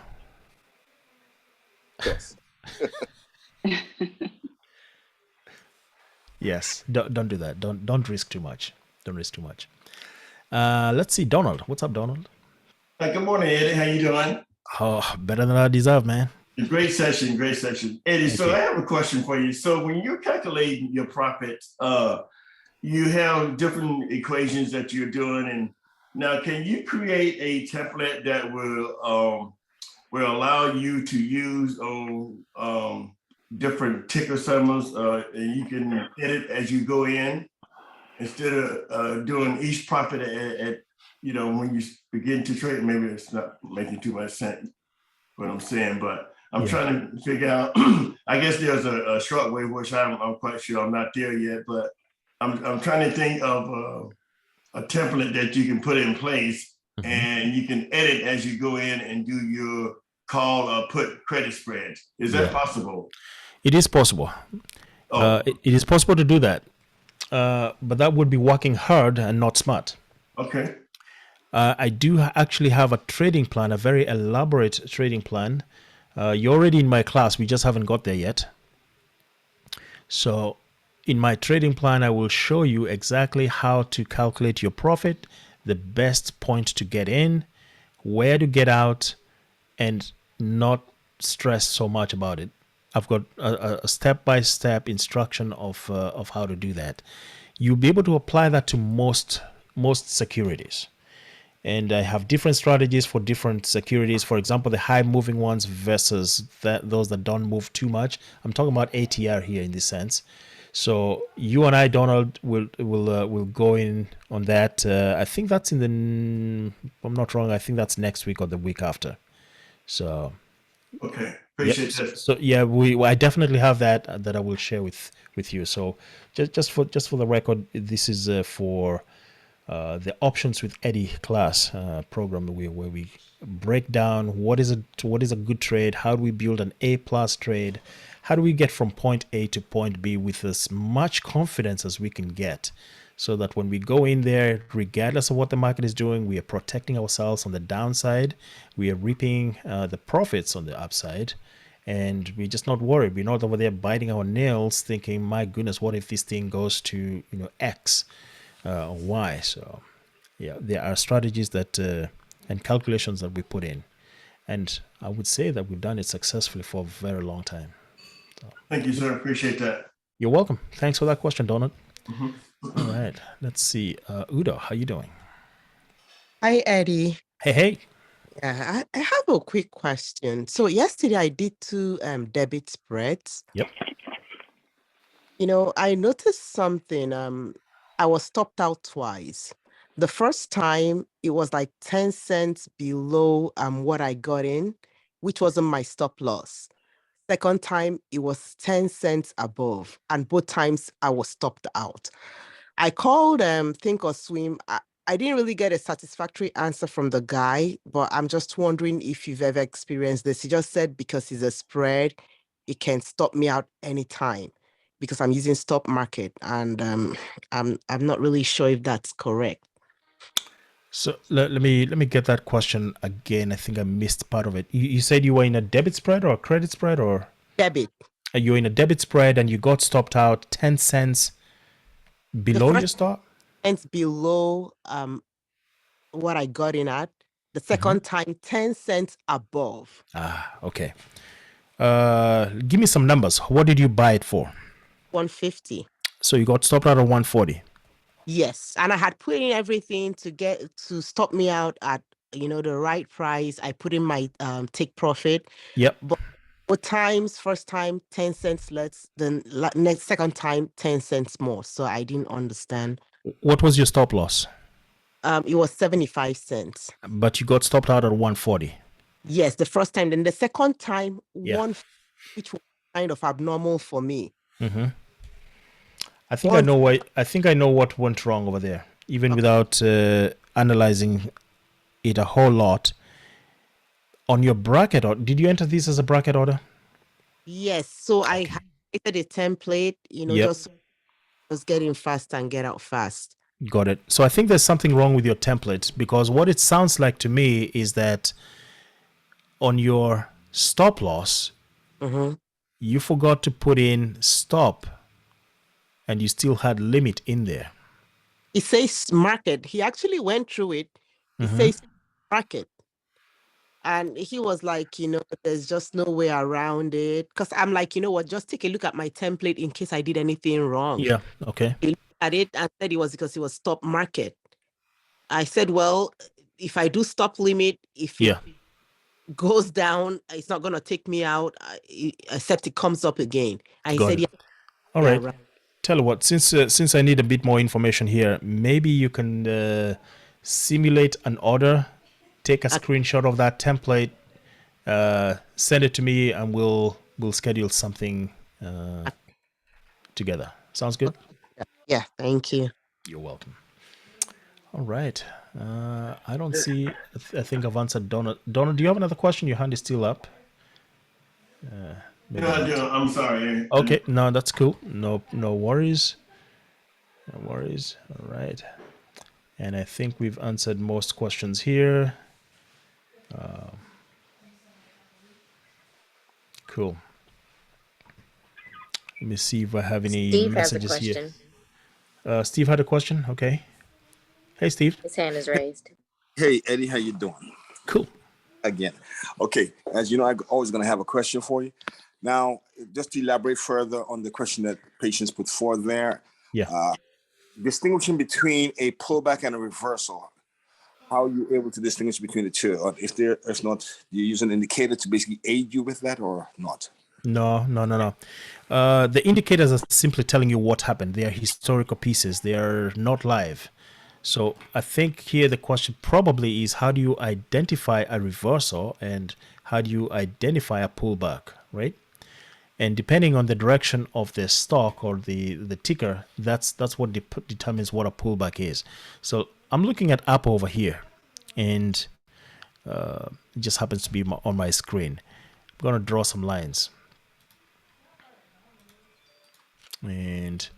Yes. Yes. Don't do that. Don't risk too much. Don't risk too much. Let's see, Donald. What's up, Donald? Good morning, Eddie. How you doing? Oh, better than I deserve, man. Great session. Eddie, I have a question for you. So when you're calculating your profit, you have different equations that you're doing. And now, can you create a template that will allow you to use on different ticker symbols and you can edit as you go in instead of doing each profit you know, when you begin to trade, maybe it's not making too much sense what I'm saying, but I'm trying to figure out, I guess there's a short way, which I'm quite sure I'm not there yet, but I'm trying to think of a template that you can put in place and you can edit as you go in and do your call or put credit spreads. Is that possible? It is possible. It is possible to do that. But that would be working hard and not smart. Okay. I do actually have a trading plan, a very elaborate trading plan. You're already in my class. We just haven't got there yet. So in my trading plan, I will show you exactly how to calculate your profit, the best point to get in, where to get out, and not stress so much about it. I've got a step-by-step instruction of how to do that. You'll be able to apply that to most securities. And I have different strategies for different securities. For example, the high moving ones versus those that don't move too much. I'm talking about ATR here in this sense. So you and I, Donald, will go in on that. I think that's if I'm not wrong, I think that's next week or the week after. So okay, appreciate that. So yeah, I definitely have that I will share with you. So just for the record, this is for the Options with Eddie class program where we break down what is a good trade, how do we build an A+ trade, how do we get from point A to point B with as much confidence as we can get, so that when we go in there, regardless of what the market is doing, we are protecting ourselves on the downside, we are reaping the profits on the upside, and we're just not worried. We're not over there biting our nails thinking, my goodness, what if this thing goes to X or Y? So yeah, there are strategies that and calculations that we put in, and I would say that we've done it successfully for a very long time. So, thank you, sir. Appreciate that. You're welcome. Thanks for that question, Donald. All right, let's see. Udo, how you doing? Hi, Eddie. Hey. Yeah, I have a quick question. So yesterday I did 2 debit spreads. Yep. I noticed something. I was stopped out twice. The first time it was like 10 cents below what I got in, which wasn't my stop loss. Second time it was 10 cents above, and both times I was stopped out. I called Think or Swim. I didn't really get a satisfactory answer from the guy, but I'm just wondering if you've ever experienced this. He just said because it's a spread, it can stop me out anytime because I'm using stop market, and I'm not really sure if that's correct. So let me get that question again. I think I missed part of it. You said you were in a debit spread or a credit spread, or debit? You're in a debit spread and you got stopped out 10 cents below your stop? Cents below what I got in at. The second time, 10 cents above. Okay. Give me some numbers. What did you buy it for? 150. So you got stopped out at 140. Yes, and I had put in everything to stop me out at the right price. I put in my take profit. Yep. But both times, first time 10 cents less, then second time 10 cents more. So I didn't understand. What was your stop loss? It was 75 cents. But you got stopped out at 140. Yes, the first time. Then the second time, which was kind of abnormal for me. Mm-hmm. I think I know what went wrong over there, even without analyzing it a whole lot. On your bracket, or did you enter this as a bracket order? Yes. So I created a template, just get in fast and get out fast. Got it. So I think there's something wrong with your template, because what it sounds like to me is that on your stop loss, you forgot to put in stop, and you still had limit in there. It says market. He actually went through it. It says market. And he was like, there's just no way around it. Because I'm like, you know what, just take a look at my template in case I did anything wrong. Yeah, okay. He looked at it and said it was because it was stop market. I said, well, if I do stop limit, if it goes down, it's not going to take me out, except it comes up again. And he said, yeah. All right. Tell you what, since I need a bit more information here, maybe you can simulate an order, take a screenshot of that template, send it to me, and we'll schedule something together. Sounds good? Yeah, thank you. You're welcome. All right. I don't see. I think I've answered Donna. Donna, do you have another question? Your hand is still up. Maybe No, I not. do. I'm sorry. Okay, no, that's cool. No worries. No worries. All right. And I think we've answered most questions here. Cool. Let me see if I have any Steve has a messages here. question. Steve had a question. Okay. Hey, Steve. His hand is raised. Hey, Eddie, how you doing? Cool. Again. Okay. As you know, I'm always going to have a question for you. Now, just to elaborate further on the question that patients put forward there. Yeah. Distinguishing between a pullback and a reversal. How are you able to distinguish between the two? Or if not, do you use an indicator to basically aid you with that or not? No. The indicators are simply telling you what happened. They are historical pieces. They are not live. So I think here the question probably is, how do you identify a reversal and how do you identify a pullback, right? And depending on the direction of the stock or the ticker, that's what determines what a pullback is. So I'm looking at Apple over here, and it just happens to be on my screen. I'm going to draw some lines. And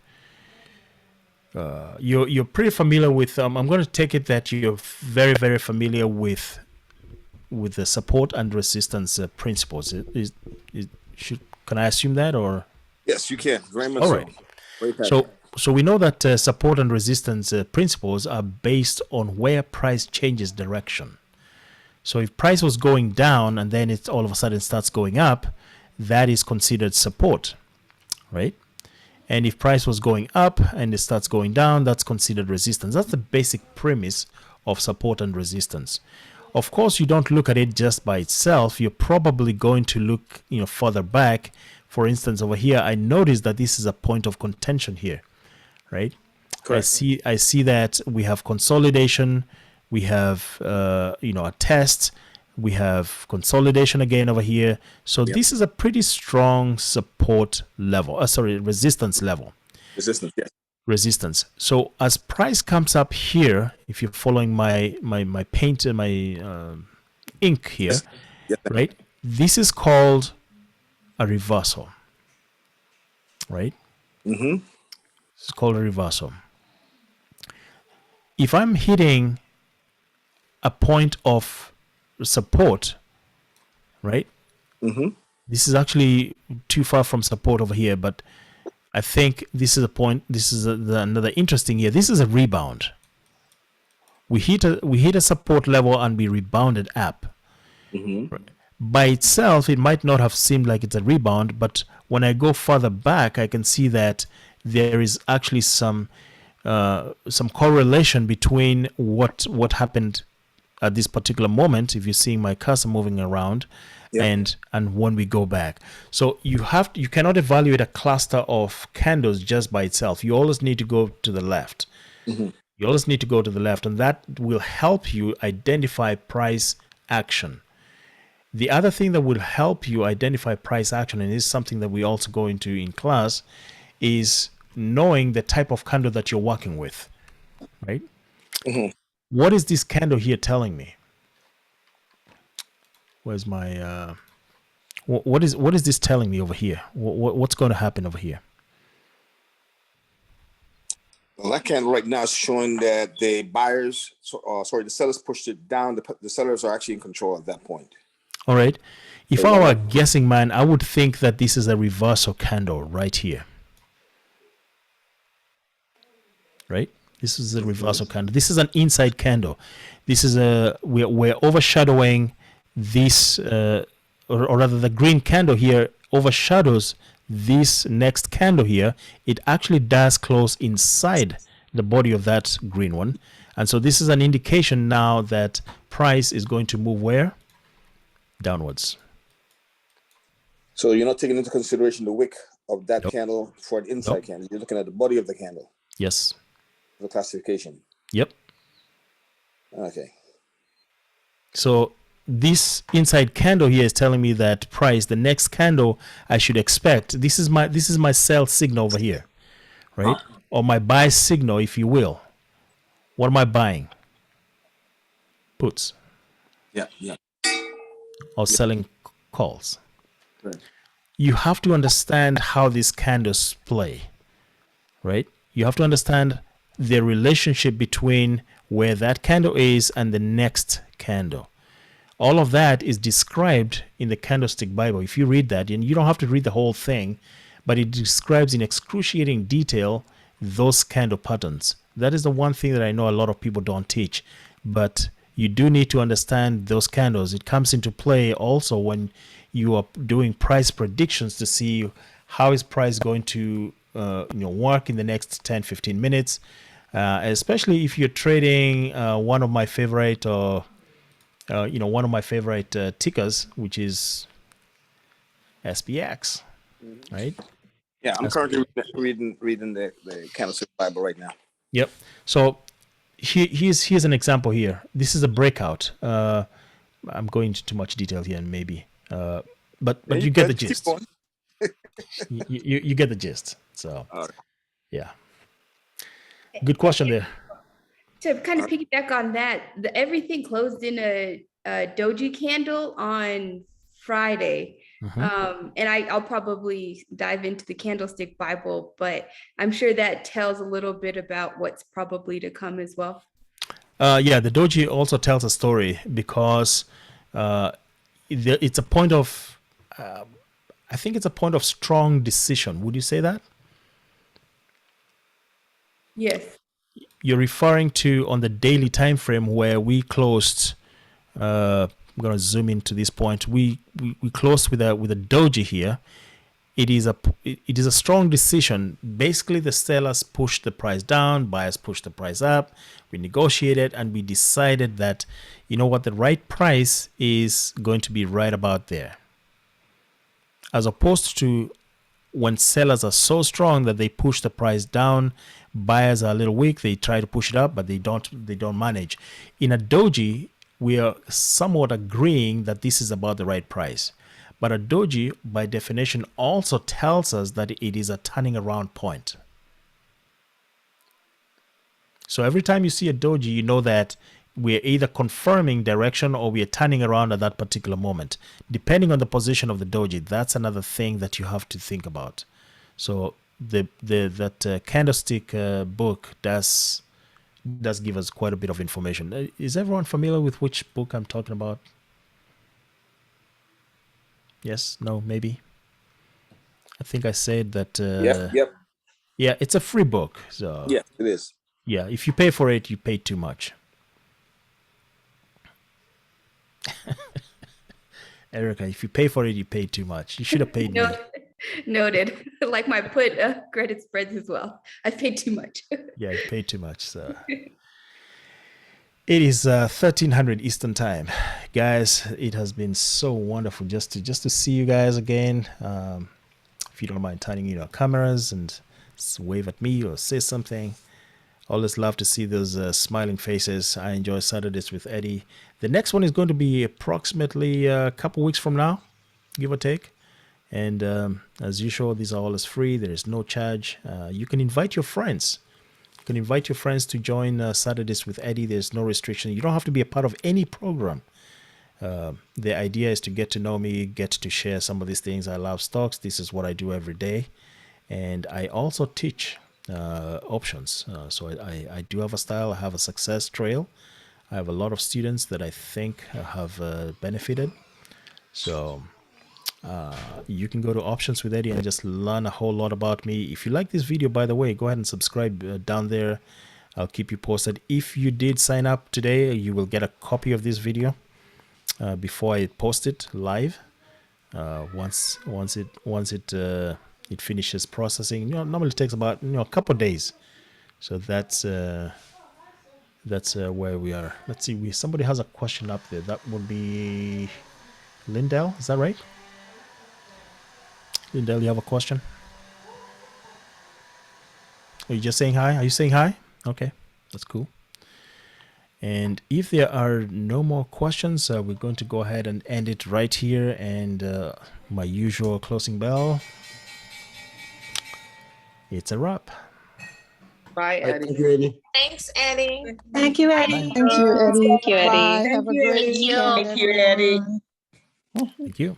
you're pretty familiar with. I'm going to take it that you're very, very familiar with the support and resistance principles. Can I assume that, or? Yes, you can. Very much All right. So we know that support and resistance principles are based on where price changes direction. So if price was going down and then it all of a sudden starts going up, that is considered support, right? And if price was going up and it starts going down, that's considered resistance. That's the basic premise of support and resistance. Of course, you don't look at it just by itself. You're probably going to look, further back. For instance, over here, I noticed that this is a point of contention here, right? Correct. I see that we have consolidation, we have a test, we have consolidation again over here. So this is a pretty strong support level. Resistance level. Resistance, yes. Resistance. So as price comes up here, if you're following my paint and my ink here, yes. Right? This is called a reversal, right? Mm-hmm. It's called a reversal. If I'm hitting a point of support, right? Mm-hmm. This is actually too far from support over here, but I think this is a point. This is another interesting here. This is a rebound. We hit a support level and we rebounded up. Mm-hmm. Right. By itself, it might not have seemed like it's a rebound, but when I go further back, I can see that there is actually some correlation between what happened at this particular moment, if you're seeing my cursor moving around, and when we go back. So you cannot evaluate a cluster of candles just by itself. You always need to go to the left. Mm-hmm. You always need to go to the left, and that will help you identify price action. The other thing that will help you identify price action, and this is something that we also go into in class, is knowing the type of candle that you're working with, right? Mm-hmm. What is this candle here telling me? Where's my what is this telling me over here? What's going to happen over here? Well, that candle right now is showing that the the sellers pushed it down. The sellers are actually in control at that point. All right. If I were a guessing man, I would think that this is a reversal candle right here. Right? This is a reversal candle. This is an inside candle. This is we're overshadowing this, or rather the green candle here overshadows this next candle here. It actually does close inside the body of that green one. And so this is an indication now that price is going to move where? Downwards. So you're not taking into consideration the wick of that candle for an inside candle. You're looking at the body of the candle. Yes. The classification. Yep. Okay. So this inside candle here is telling me that price, the next candle I should expect. This is my sell signal over here, right? Or my buy signal, if you will. What am I buying? Puts. Yeah. Yeah. Or selling calls. Right. You have to understand how these candles play, right? You have to understand the relationship between where that candle is and the next candle. All of that is described in the Candlestick Bible. If you read that, and you don't have to read the whole thing, but it describes in excruciating detail those candle patterns. That is the one thing that I know a lot of people don't teach, but you do need to understand those candles. It comes into play also when you are doing price predictions to see how is price going to work in the next 10-15 minutes, especially if you're trading one of my favorite tickers, which is SPX, right? Yeah, I'm currently reading the Candlestick Bible right now. Yep. So here's an example here. This is a breakout. I'm going into too much detail here, maybe, but you get the gist. you get the gist. So yeah, good question there. To kind of piggyback on that, everything closed in a doji candle on Friday. And I'll probably dive into the Candlestick Bible, but I'm sure that tells a little bit about what's probably to come as well. Yeah, the doji also tells a story because it's a point of, I think it's a point of strong decision. Would you say that? Yes. You're referring to on the daily time frame where we closed. I'm gonna zoom into this point. We closed with a doji here. It is a strong decision. Basically, the sellers pushed the price down, buyers pushed the price up. We negotiated and we decided that, you know what, the right price is going to be right about there. As opposed to when sellers are so strong that they push the price down, buyers are a little weak, they try to push it up, but they don't manage. In a doji, we are somewhat agreeing that this is about the right price. But a doji, by definition, also tells us that it is a turning around point. So every time you see a doji, you know that we're either confirming direction or we are turning around at that particular moment. Depending on the position of the doji, that's another thing that you have to think about. So that candlestick book does give us quite a bit of information. Is everyone familiar with which book I'm talking about? Yes, no, maybe. I think I said that. Yep. Yeah, it's a free book. So yeah, it is. Yeah, if you pay for it, you pay too much. Erica, if you pay for it, you pay too much. You should have paid me. Noted. Like my put credit spreads as well. I paid too much. Yeah, you paid too much. So it is 1300 Eastern time, guys. It has been so wonderful just to see you guys again. If you don't mind turning your cameras and wave at me or say something. Always love to see those smiling faces. I enjoy Saturdays with Eddie. The next one is going to be approximately a couple weeks from now, give or take. And as usual, these are always free. There is no charge. You can invite your friends. You can invite your friends to join Saturdays with Eddie. There's no restriction. You don't have to be a part of any program. The idea is to get to know me, get to share some of these things. I love stocks. This is what I do every day. And I also teach options. So I do have a style. I have a success trail. I have a lot of students that I think have benefited. So you can go to Options with Eddie and just learn a whole lot about me. If you like this video, by the way, go ahead and subscribe down there. I'll keep you posted. If you did sign up today, you will get a copy of this video before I post it live. Once it finishes processing, normally takes about a couple of days. So that's where we are. Let's see. Somebody has a question up there. That would be Lindell. Is that right? Lindell, you have a question? Are you just saying hi? Are you saying hi? Okay, that's cool. And if there are no more questions, we're going to go ahead and end it right here. And my usual closing bell. It's a wrap. Bye, Eddie. Thank you, Eddie. Thanks, Eddie. Thank you, Eddie. Thank you, Eddie. Thank you, Eddie. Bye. Have a great weekend, Thank you, Eddie. everyone. Thank you.